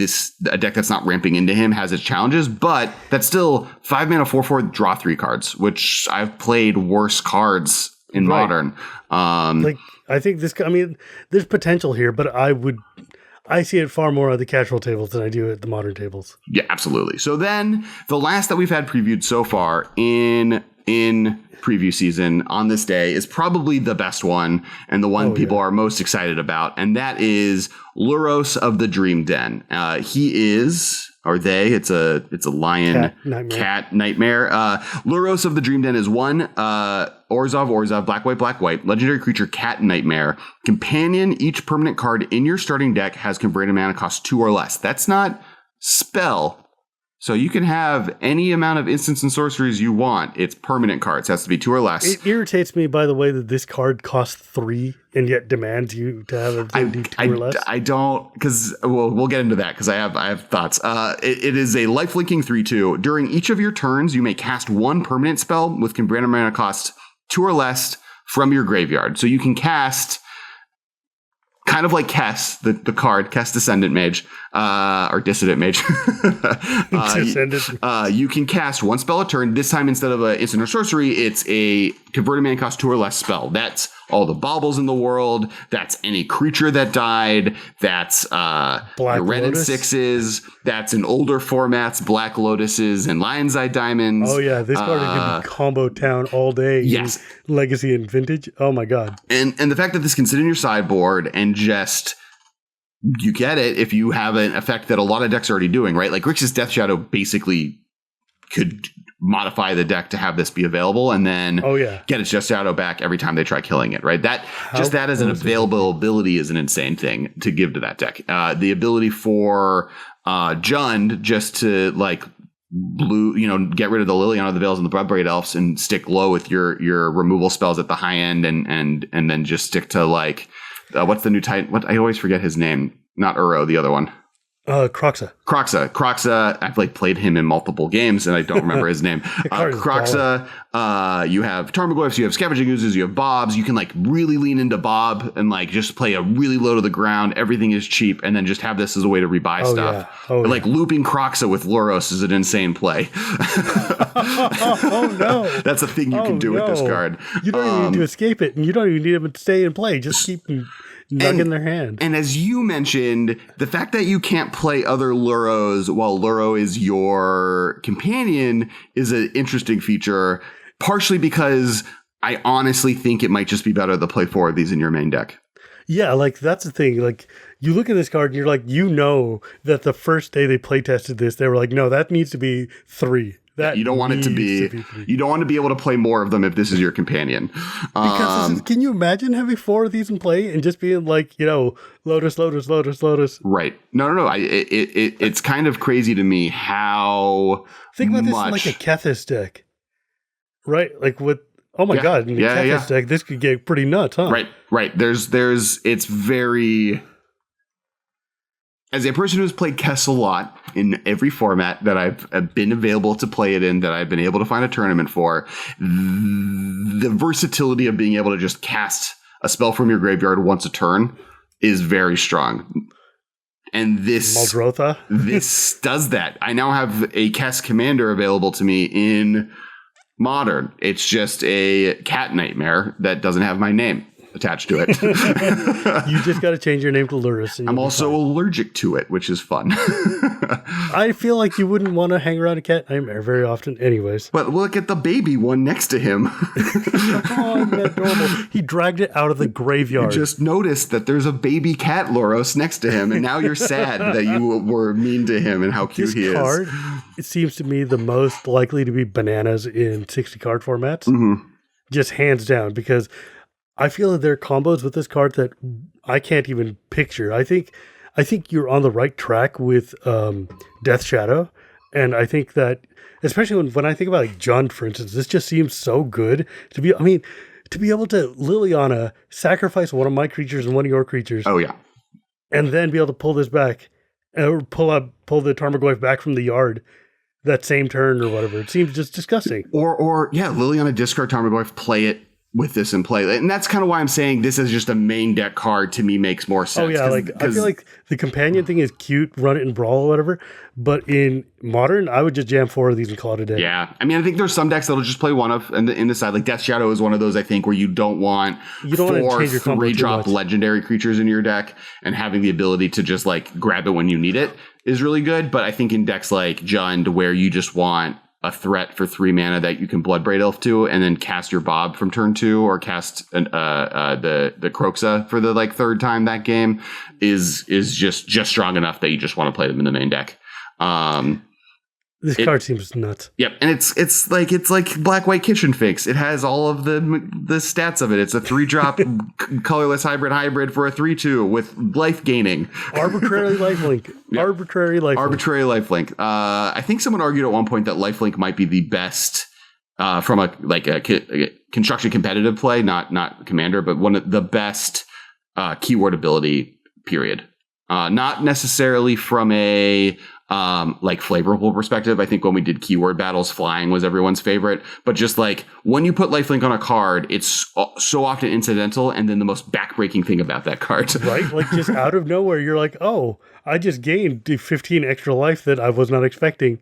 a deck that's not ramping into him has its challenges, but that's still 5 mana 4/4 draw 3 cards, which I've played worse cards in Modern. I think there's potential here, but I see it far more on the casual tables than I do at the Modern tables. Yeah, absolutely. So then the last that we've had previewed so far in preview season on this day is probably the best one and the one people are most excited about, and that is Lurrus of the Dream Den. He is, or they, it's a lion cat nightmare. Lurrus of the Dream Den is 1 Orzhov, black white, legendary creature, cat nightmare. Companion, each permanent card in your starting deck has converted mana cost 2 or less. That's not spell. So you can have any amount of instants and sorceries you want. It's permanent cards. It has to be 2 or less. It irritates me, by the way, that this card costs 3 and yet demands you to have it do 2 or less. I don't, because we'll get into that because I have thoughts. It is a lifelinking 3/2. During each of your turns, you may cast 1 permanent spell with converted mana cost 2 or less from your graveyard. So you can cast, kind of like Kess, the card, Kess Descendant Mage, or Dissident Mage. You can cast 1 spell a turn. This time, instead of an instant or sorcery, it's a converted mana cost 2 or less spell. That's all the baubles in the world. That's any creature that died. That's your red and 6s. That's in older formats, Black Lotuses and Lion's Eye Diamonds. Oh yeah, this card can be combo town all day. Yes, Legacy and Vintage. Oh my god. And the fact that this can sit in your sideboard and just, you get it if you have an effect that a lot of decks are already doing, right? Like Grixis Death Shadow basically could modify the deck to have this be available and then get its Death Shadow back every time they try killing it, right? That as an available ability is an insane thing to give to that deck. The ability for Jund just to like get rid of the Liliana the Veils and the Bloodbraid Elves and stick low with your removal spells at the high end and then just stick to like what's the new type? What, I always forget his name. Not Uro, the other one. Kroxa. I've like played him in multiple games and I don't remember his name. Kroxa. You have Tarmogoyfs, you have Scavenging Oozes, you have Bobs. You can like really lean into Bob and like just play a really low to the ground. Everything is cheap, and then just have this as a way to rebuy stuff. Like looping Kroxa with Lurrus is an insane play. Oh no! That's a thing you can do with this card. You don't even need to escape it, and you don't even need them to stay and play. Just keep nug in their hand. And as you mentioned, the fact that you can't play other Lurros while Lurro is your companion is an interesting feature, partially because I honestly think it might just be better to play 4 of these in your main deck. Yeah, like that's the thing. Like you look at this card and you're like, that the first day they play tested this, they were like, no, that needs to be 3. You don't want it to be you don't want to be able to play more of them if this is your companion. Because can you imagine having 4 of these in play and just being like, Lotus. Right. No. It's kind of crazy to me how think about this in like a Kethis deck. Right? Like with god, in the Kethis deck, this could get pretty nuts, huh? Right. It's very, as a person who's played Kess a lot in every format that I've been available to play it in, that I've been able to find a tournament for, the versatility of being able to just cast a spell from your graveyard once a turn is very strong. And this Muldrotha. This does that. I now have a Kess commander available to me in Modern. It's just a cat nightmare that doesn't have my name attached to it. You just got to change your name to Lurrus. I'm also allergic to it, which is fun. I feel like you wouldn't want to hang around a cat nightmare very often anyways. But look at the baby one next to him. Oh, man, adorable. He dragged it out of the graveyard. You just noticed that there's a baby cat Lurrus next to him, and now you're sad that you were mean to him and how cute this he is. Card, it seems to me the most likely to be bananas in 60 card formats. Mm-hmm. Just hands down, because I feel that there are combos with this card that I can't even picture. I think you're on the right track with Death Shadow, and I think that especially when I think about like Jund, for instance, this just seems so good to be. I mean, to be able to Liliana sacrifice one of my creatures and one of your creatures. Oh yeah, and then be able to pull this back, or pull the Tarmogoyf back from the yard that same turn or whatever. It seems just disgusting. Or Liliana discard Tarmogoyf, play it with this in play. And that's kind of why I'm saying this is just a main deck card to me makes more sense. Oh yeah, I feel like the companion thing is cute, run it in Brawl or whatever, but in Modern, I would just jam 4 of these and call it a day. Yeah. I mean, I think there's some decks that'll just play one of in the side. Like Death Shadow is one of those, I think, where you don't want 4 3-drop legendary creatures in your deck, and having the ability to just like grab it when you need it is really good. But I think in decks like Jund, where you just want a threat for 3 mana that you can Bloodbraid Elf to, and then cast your Bob from turn 2, or cast the Kroxa for the like 3rd time that game is just strong enough that you just want to play them in the main deck. This card seems nuts. Yep, and it's like Black White Kitchen Finks. It has all of the stats of it. It's a 3-drop colorless hybrid for a 3/2 with life gaining. Arbitrary lifelink. Yep. Arbitrary lifelink. I think someone argued at one point that lifelink might be the best from a construction competitive play, not commander, but one of the best keyword ability. Period. Not necessarily from a like flavorful perspective. I think when we did keyword battles, flying was everyone's favorite, but just like when you put lifelink on a card, it's so often incidental and then the most backbreaking thing about that card. Right? Like just out of nowhere, you're like, oh, I just gained 15 extra life that I was not expecting.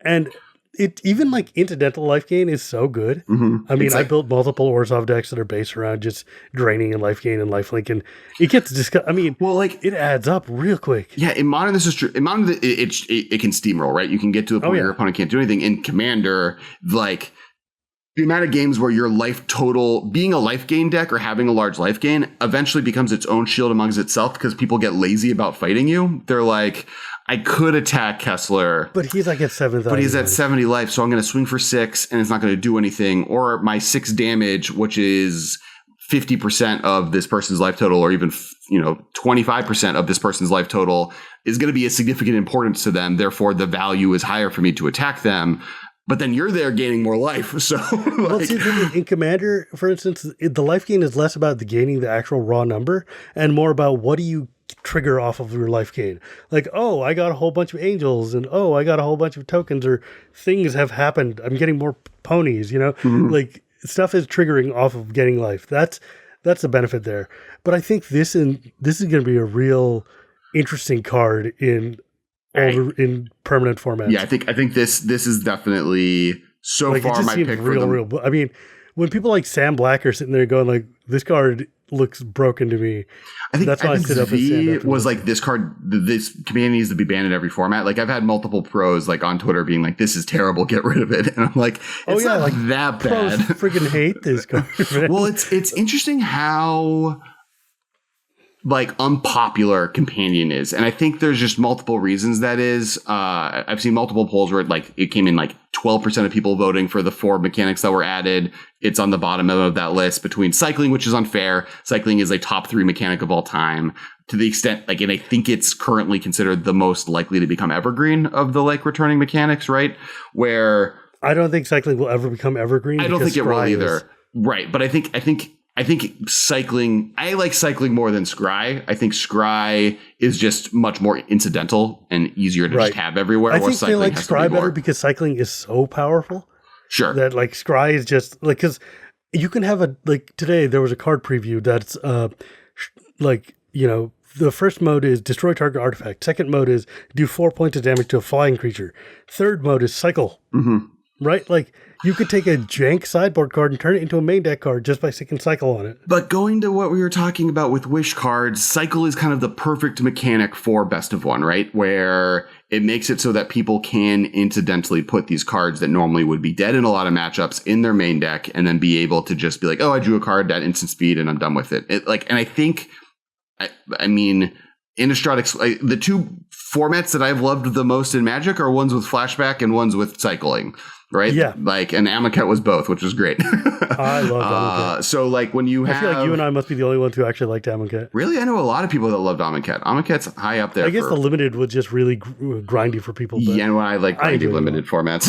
And it even like incidental life gain is so good. Mm-hmm. I mean, I built multiple Orzhov decks that are based around just draining and life gain and lifelink, and it gets I mean, well, like it adds up real quick. Yeah, in Modern this is true. In Modern it can steamroll, right? You can get to the point where your opponent can't do anything. In Commander, like the amount of games where your life total, being a life gain deck or having a large life gain, eventually becomes its own shield amongst itself because people get lazy about fighting you. They're like, I could attack Kessler, but he's like at 7,000. But he's at 70 life, so I'm going to swing for 6, and it's not going to do anything. Or my 6 damage, which is 50% of this person's life total, or even 25% of this person's life total, is going to be a significant importance to them. Therefore, the value is higher for me to attack them. But then you're there gaining more life. So, well, see, in Commander, for instance, the life gain is less about the gaining the actual raw number and more about what do you trigger off of your life gain. Like, oh, I got a whole bunch of angels, and oh, I got a whole bunch of tokens, or things have happened. I'm getting more ponies. Mm-hmm. Like stuff is triggering off of getting life. That's the benefit there. But I think this is going to be a real interesting card in permanent formats. Yeah, I think this is definitely so far my pick for them. Real. I mean, when people like Sam Black are sitting there going like, this card looks broken to me. I think that's why I sit up and was like, this card, this command needs to be banned in every format. Like I've had multiple pros like on Twitter being like, this is terrible, get rid of it. And I'm like, it's not like that pros bad. Freaking hate this card. Well, it's interesting how like unpopular Companion is, and I think there's just multiple reasons that is. I've seen multiple polls where it came in like 12% of people voting for the 4 mechanics that were added. It's on the bottom of that list between cycling, which is unfair. Cycling is a top 3 mechanic of all time to the extent and I think it's currently considered the most likely to become evergreen of the like returning mechanics, right? Where I don't think cycling will ever become evergreen. I don't think it will either. Right, but I think cycling, I like cycling more than Scry. I think Scry is just much more incidental and easier to just have everywhere. I think they like Scry better because cycling is so powerful. Sure. That like Scry is just like, because you can have today there was a card preview that's the first mode is destroy target artifact. Second mode is do 4 points of damage to a flying creature. Third mode is cycle. Mm-hmm. Right? Like, you could take a jank sideboard card and turn it into a main deck card just by sticking cycle on it. But going to what we were talking about with wish cards, cycle is kind of the perfect mechanic for best of one, right? Where it makes it so that people can incidentally put these cards that normally would be dead in a lot of matchups in their main deck and then be able to just be like, oh, I drew a card at instant speed and I'm done with it. And I think, I mean, Innistrad, the two formats that I've loved the most in Magic are ones with flashback and ones with cycling. Right? Yeah. Like, and Amonkhet was both, which was great. I love Amonkhet. So, like, when you have... I feel like you and I must be the only ones who actually liked Amonkhet. Really? I know a lot of people that loved Amonkhet. Amonkhet's high up there. I guess the llimited was just really grindy for people. But yeah, and I like grindy limited formats.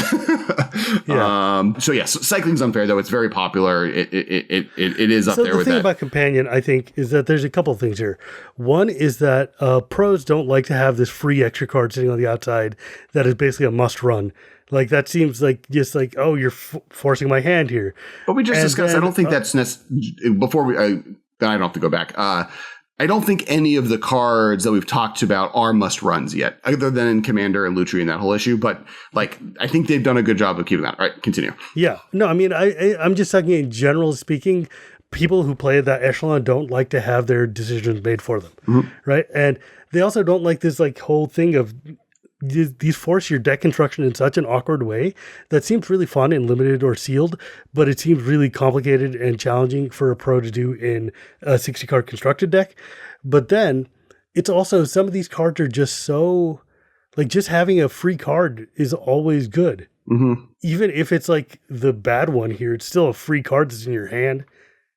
Yeah. So cycling's unfair, though. It's very popular. It is up there with that. The thing about Companion, I think, is that there's a couple of things here. One is that pros don't like to have this free extra card sitting on the outside that is basically a must run. Like, that seems like just like, oh, you're forcing my hand here. But we just discussed, I don't think that's before we, then I don't have to go back. I don't think any of the cards that we've talked about are must runs yet, other than in Commander and Lutri and that whole issue. But like, I think they've done a good job of keeping that. All right, continue. Yeah. No, I mean, I'm just talking in general speaking, people who play at that echelon don't like to have their decisions made for them. Mm-hmm. Right. And they also don't like this like whole thing of, these force your deck construction in such an awkward way that seems really fun and limited or sealed, but it seems really complicated and challenging for a pro to do in a 60 card constructed deck. But then it's also, some of these cards are just so, like, just having a free card is always good. Mm-hmm. Even if it's like the bad one here, it's still a free card that's in your hand.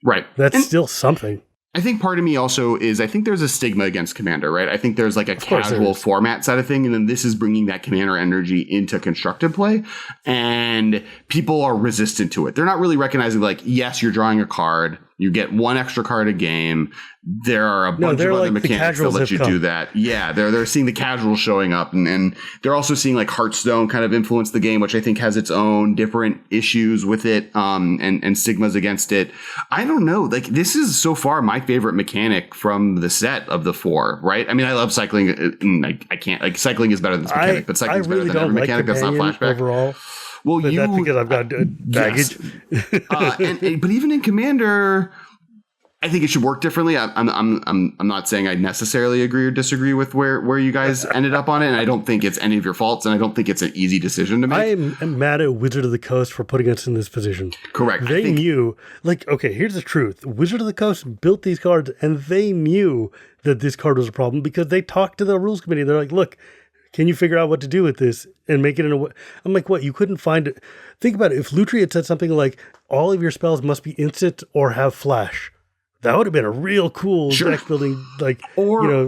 Right. That's still something. I think part of me also is, I think there's a stigma against Commander, right? I think there's like a casual format side of thing. And then this is bringing that Commander energy into constructed play. And people are resistant to it. They're not really recognizing, like, yes, you're drawing a card. You get one extra card a game. There are a bunch of other mechanics that let you do that. Yeah, they're seeing the casuals showing up, and they're also seeing like Hearthstone kind of influence the game, which I think has its own different issues with it, and stigmas against it. I don't know. Like, this is so far my favorite mechanic from the set of the four. Right? I mean, I love cycling. I can't, like, cycling is better than this mechanic, but cycling is better than every mechanic that's not flashback overall. Well, but that's because I've got baggage. Yes. But even in Commander, I think it should work differently. I'm not saying I necessarily agree or disagree with where you guys ended up on it, and I don't think it's any of your faults, and I don't think it's an easy decision to make. I'm mad at Wizard of the Coast for putting us in this position. Correct. They knew, like, okay, here's the truth. Wizard of the Coast built these cards, and they knew that this card was a problem because they talked to the rules committee. They're like, look, can you figure out what to do with this and make it in a way? I'm like, what? You couldn't find it. Think about it. If Lutri had said something like, all of your spells must be instant or have flash, that would have been a real cool deck building, like,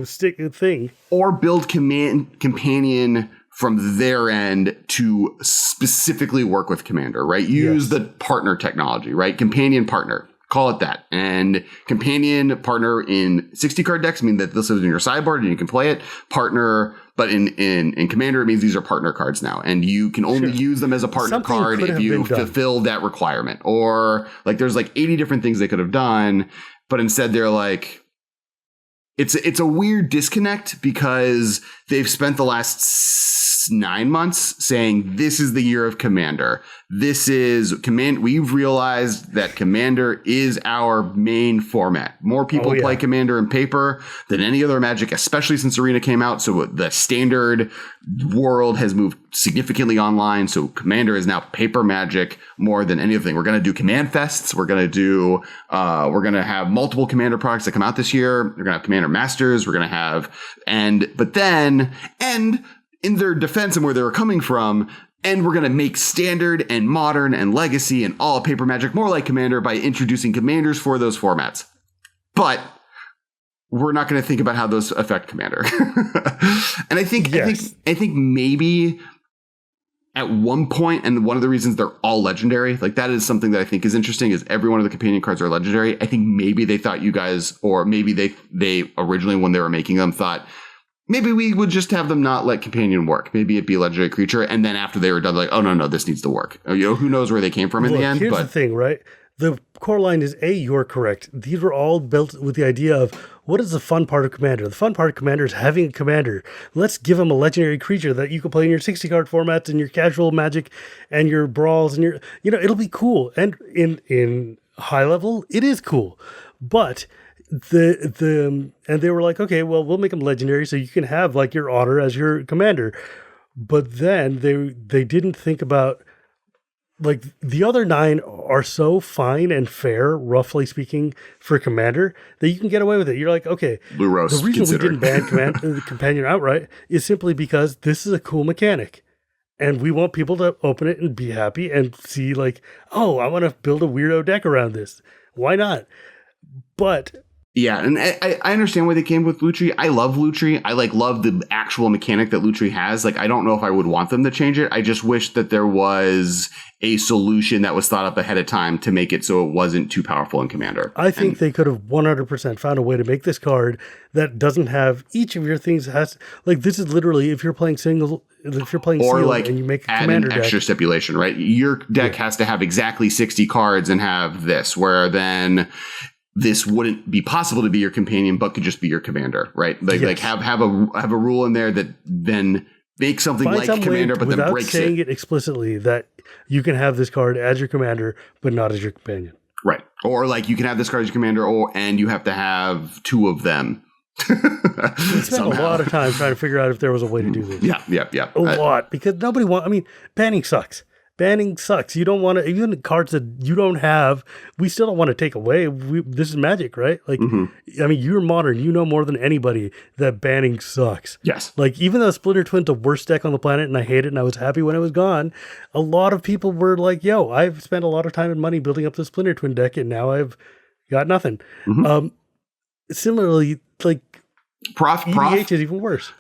stick thing. Or build companion from their end to specifically work with Commander, right? Use the partner technology, right? Companion partner. Call it that. And companion partner in 60 card decks mean that this is in your sideboard and you can play it. Partner, but in Commander, it means these are partner cards now. And you can only use them as a partner card if you fulfill that requirement. Or, like, there's like 80 different things they could have done, but instead they're like, it's a weird disconnect because they've spent the last 9 months saying this is the year of Commander. This is we've realized that Commander is our main format. More people play Commander in paper than any other Magic, especially since Arena came out. So the standard world has moved significantly online. So Commander is now paper Magic more than anything. We're going to do Command Fests. We're going to have multiple Commander products that come out this year. We're going to have Commander Masters. We're going to have, but then in their defense and where they were coming from, and we're going to make standard and modern and legacy and all paper Magic more like Commander by introducing commanders for those formats. But we're not going to think about how those affect Commander. And I think maybe at one point, and one of the reasons they're all legendary, like, that is something that I think is interesting, is every one of the companion cards are legendary. I think maybe they thought you guys, or maybe they originally, when they were making them, thought, maybe we would just have them not let companion work. Maybe it'd be a legendary creature. And then after they were done, like, oh, no, this needs to work. Who knows where they came from in the end. Here's the thing, right? the core line is you're correct. These were all built with the idea of what is the fun part of Commander? The fun part of Commander is having a commander. Let's give him a legendary creature that you can play in your 60 card formats and your casual Magic and your brawls and your, it'll be cool. And in high level, it is cool. But and they were like, okay, well, we'll make them legendary so you can have like your Otter as your commander. But then they didn't think about, like, the other 9 are so fine and fair, roughly speaking, for Commander, that you can get away with it. You're like, okay, Lurrus, the reason we didn't ban Companion outright is simply because this is a cool mechanic. And we want people to open it and be happy and see, like, oh, I want to build a weirdo deck around this. Why not? But... yeah, and I understand why they came with Lutri. I love Lutri. I love the actual mechanic that Lutri has. Like, I don't know if I would want them to change it. I just wish that there was a solution that was thought up ahead of time to make it so it wasn't too powerful in Commander. I think they could have 100% found a way to make this card that doesn't have each of your things like, this is literally if you're playing single, if you're playing or sealed like and you make a add Commander an extra deck, stipulation, right? Your deck has to have exactly 60 cards and have this, where then this wouldn't be possible to be your companion, but could just be your commander, right? Like have a rule in there that then makes something find like some commander, way but then without breaks saying it. it explicitly that you can have this card as your commander, but not as your companion. Right. Or like you can have this card as your commander, and you have to have 2 of them. We spent a lot of time trying to figure out if there was a way to do this. Yeah. A lot, because nobody wants, banning sucks. Banning sucks. You don't want to, even the cards that you don't have, we still don't want to take away. This is Magic, right? Like, you're modern. You know more than anybody that banning sucks. Yes. Like, even though Splinter Twin's the worst deck on the planet and I hate it and I was happy when it was gone, a lot of people were like, yo, I've spent a lot of time and money building up the Splinter Twin deck and now I've got nothing. Similarly, like, EDH is even worse.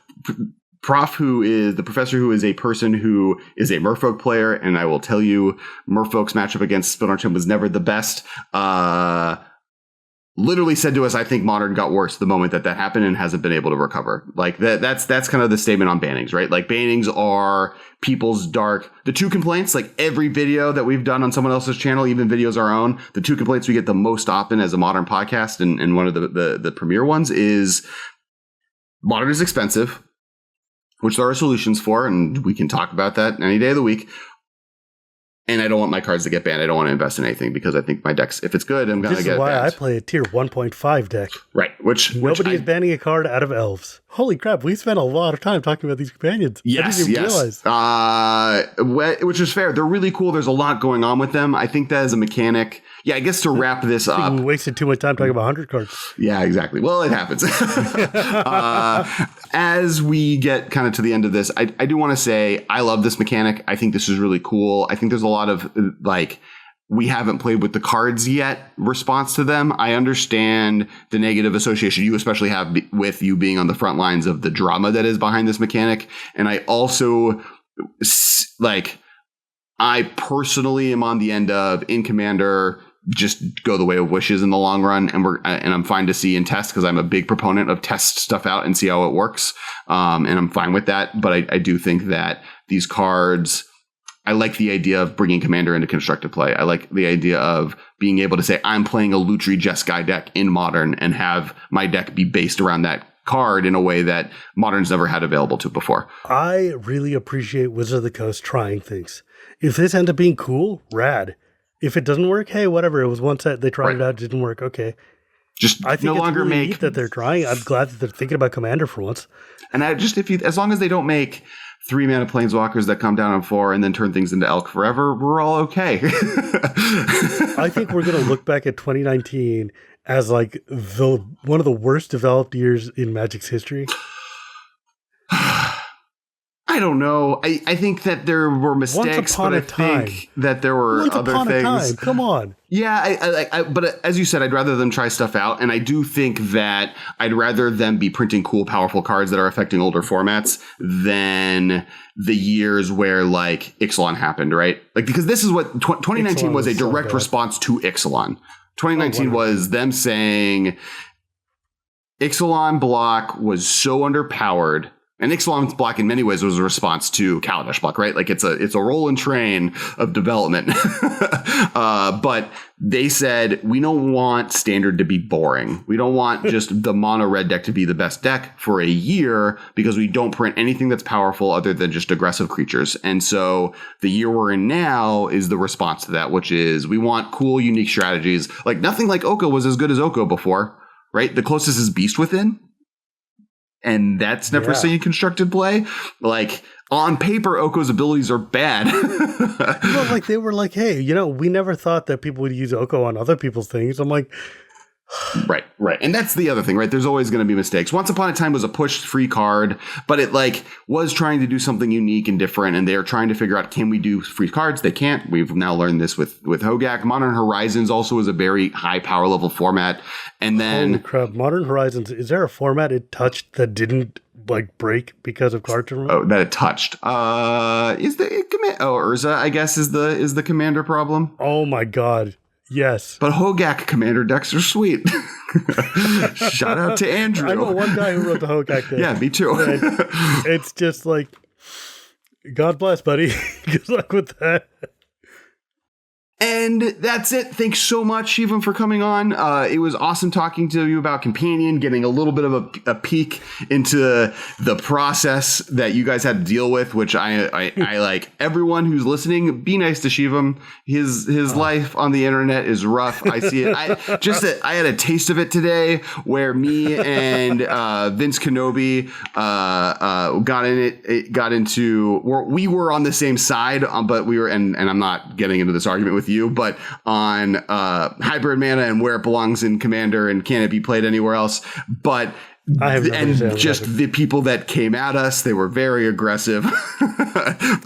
Prof, who is the professor, who is a person who is a Merfolk player, and I will tell you, Merfolk's matchup against Splinter Twin was never the best. Literally said to us, I think Modern got worse the moment that happened and hasn't been able to recover. Like that's kind of the statement on bannings, right? Like, bannings are people's dark. The 2 complaints, like every video that we've done on someone else's channel, even videos our own, the 2 complaints we get the most often as a Modern podcast, and one of the premier ones is Modern is expensive, which there are solutions for, and we can talk about that any day of the week. And I don't want my cards to get banned. I don't want to invest in anything because I think my decks, if it's good, I'm going to get it banned. This is why I play a tier 1.5 deck. Right. Nobody is banning a card out of Elves. Holy crap, we spent a lot of time talking about these companions. Yes, I didn't even realize. Which is fair. They're really cool. There's a lot going on with them. I think that as a mechanic, I guess to wrap this up. We wasted too much time talking about 100 cards. Yeah, exactly. Well, it happens. As we get kind of to the end of this, I do want to say I love this mechanic. I think this is really cool. I think there's a lot of we haven't played with the cards yet response to them. I understand the negative association you especially have with you being on the front lines of the drama that is behind this mechanic. And I also I personally am on the end of, in Commander, just go the way of wishes in the long run, and I'm fine to see and test, because I'm a big proponent of test stuff out and see how it works, and I'm fine with that. But I do think that these cards, I like the idea of bringing Commander into constructive play. I like the idea of being able to say I'm playing a Lutri Jeskai deck in Modern and have my deck be based around that card in a way that Modern's never had available to before. I really appreciate Wizards of the Coast trying things. If this ends up being cool, rad. If it doesn't work, hey, whatever. It was one set. They tried it out. It didn't work. Okay. I think no longer really neat that they're trying. I'm glad that they're thinking about Commander for once. And as long as they don't make 3-mana Planeswalkers that come down on 4 and then turn things into Elk forever, we're all okay. I think we're going to look back at 2019 as like one of the worst developed years in Magic's history. I don't know. I think that there were mistakes, but I think that there were other things. Come on. Yeah, but as you said, I'd rather them try stuff out, and I do think that I'd rather them be printing cool, powerful cards that are affecting older formats than the years where like Ixalan happened, right? Like, because this is what 2019 was a direct response to Ixalan. 2019 was them saying Ixalan block was so underpowered And Ixalan's block in many ways was a response to Kaladesh block, right? Like it's a rolling train of development. But they said, we don't want standard to be boring. We don't want just the mono red deck to be the best deck for a year because we don't print anything that's powerful other than just aggressive creatures. And so the year we're in now is the response to that, which is we want cool, unique strategies. Like nothing like Oko was as good as Oko before, right? The closest is Beast Within. And that's never seen constructed play. Like on paper, Oko's abilities are bad. Well, like they were like, hey, we never thought that people would use Oko on other people's things. I'm like, Right. And that's the other thing, right? There's always going to be mistakes. Once Upon a Time was a push free card, but it like was trying to do something unique and different. And they're trying to figure out, can we do free cards? They can't. We've now learned this with Hogak. Modern Horizons also is a very high power level format. And then holy crap, Modern Horizons, is there a format it touched that didn't like break because of card turn? Oh, that it touched. Is the command? Oh, Urza, I guess, is the commander problem. Oh my God. Yes. But Hogak commander decks are sweet. Shout out to Andrew. I know one guy who wrote the Hogak deck. Yeah, me too. It's just like, God bless, buddy. Good luck with that. And that's it. Thanks so much, Shivam, for coming on. It was awesome talking to you about Companion, getting a little bit of a peek into the process that you guys had to deal with, which I like. Everyone who's listening, be nice to Shivam. His life on the internet is rough. I see it. I had a taste of it today where me and Vince Kenobi we were on the same side, but we were, and I'm not getting into this argument with you, but on Hybrid Mana and where it belongs in Commander and can it be played anywhere else. But the people that came at us, they were very aggressive.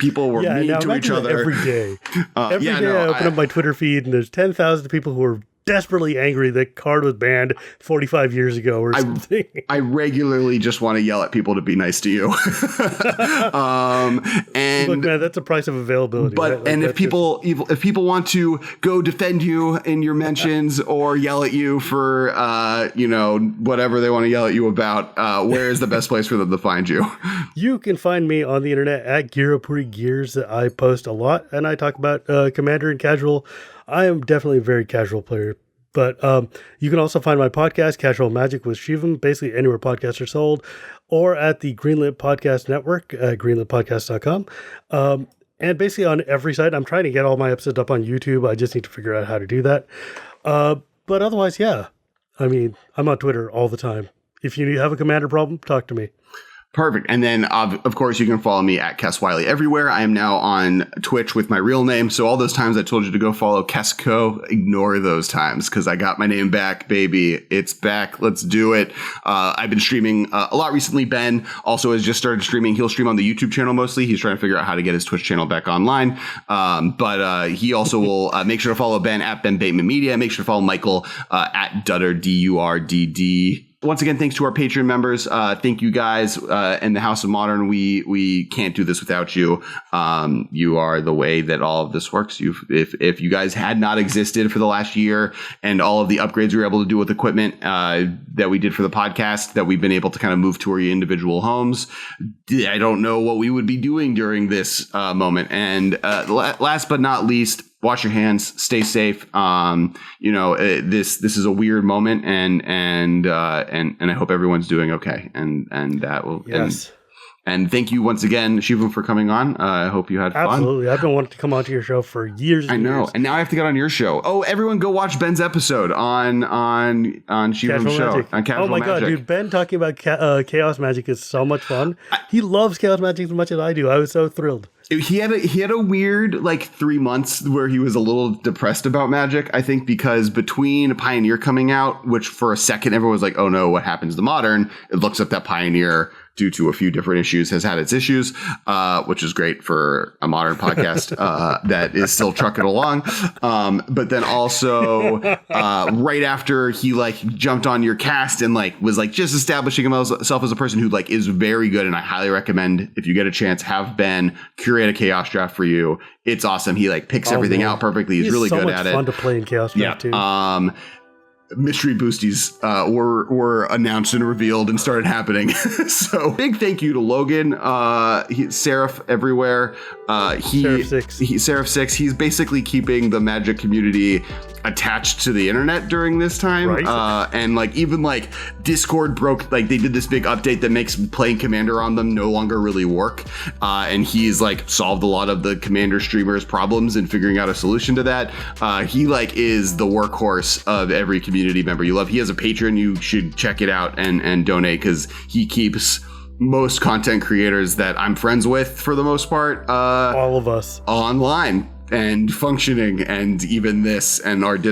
People were mean to each other every day. I open up my Twitter feed and there's 10,000 people who are desperately angry that card was banned 45 years ago or something. I regularly just want to yell at people to be nice to you. And look, man, that's the price of availability. But right? Like, and if people want to go defend you in your mentions or yell at you for whatever they want to yell at you about, where is the best place for them to find you? You can find me on the internet at Gyruda Gears. I post a lot and I talk about Commander and casual. I am definitely a very casual player, but you can also find my podcast, Casual Magic with Shivam, basically anywhere podcasts are sold, or at the Greenlit Podcast Network at greenlitpodcast.com. And basically on every site. I'm trying to get all my episodes up on YouTube. I just need to figure out how to do that. But otherwise, yeah. I mean, I'm on Twitter all the time. If you have a Commander problem, talk to me. Perfect. And then, of course, you can follow me at Kess Wiley everywhere. I am now on Twitch with my real name. So all those times I told you to go follow Kess Co., ignore those times because I got my name back, baby. It's back. Let's do it. I've been streaming a lot recently. Ben also has just started streaming. He'll stream on the YouTube channel mostly. He's trying to figure out how to get his Twitch channel back online. But he also will make sure to follow Ben at Ben Bateman Media. Make sure to follow Michael at Dudder, DURDD. Once again, thanks to our Patreon members. Thank you guys in the House of Modern. We can't do this without you. You are the way that all of this works. If you guys had not existed for the last year and all of the upgrades we were able to do with equipment that we did for the podcast, that we've been able to kind of move to our individual homes, I don't know what we would be doing during this moment. And last but not least, wash your hands, stay safe. This is a weird moment, and I hope everyone's doing okay. And that will. Yes. And thank you once again, Shivam, for coming on. I hope you had fun. Absolutely. I've been wanting to come onto your show for years. I know. And now I have to get on your show. Oh, everyone go watch Ben's episode on Shivam's show. Magic. On Casual Magic. God, dude. Ben talking about Chaos Magic is so much fun. He loves Chaos Magic as much as I do. I was so thrilled. He had a weird 3 months where he was a little depressed about Magic, I think, because between Pioneer coming out, which for a second everyone was like, oh no, what happens to Modern? It looks up that Pioneer, due to a few different issues, has had its issues, which is great for a Modern podcast that is still trucking along. But then also right after he jumped on your cast and was just establishing himself as a person who is very good, and I highly recommend, if you get a chance, have Ben curate a Chaos Draft for you. It's awesome. He picks everything out perfectly. He's really good at it. Fun to play in Chaos Draft too. mystery boosties were announced and revealed and started happening. So big thank you to Logan, Seraph everywhere. Seraph 6. He's basically keeping the Magic community attached to the internet during this time. Right. And like even like Discord broke, like they did this big update that makes playing Commander on them no longer really work. And he's like solved a lot of the Commander streamers' problems and figuring out a solution to that. He like is the workhorse of every community member you love. He has a Patreon. You should check it out and donate, because he keeps most content creators that I'm friends with, for the most part, all of us, online and functioning, and even this and our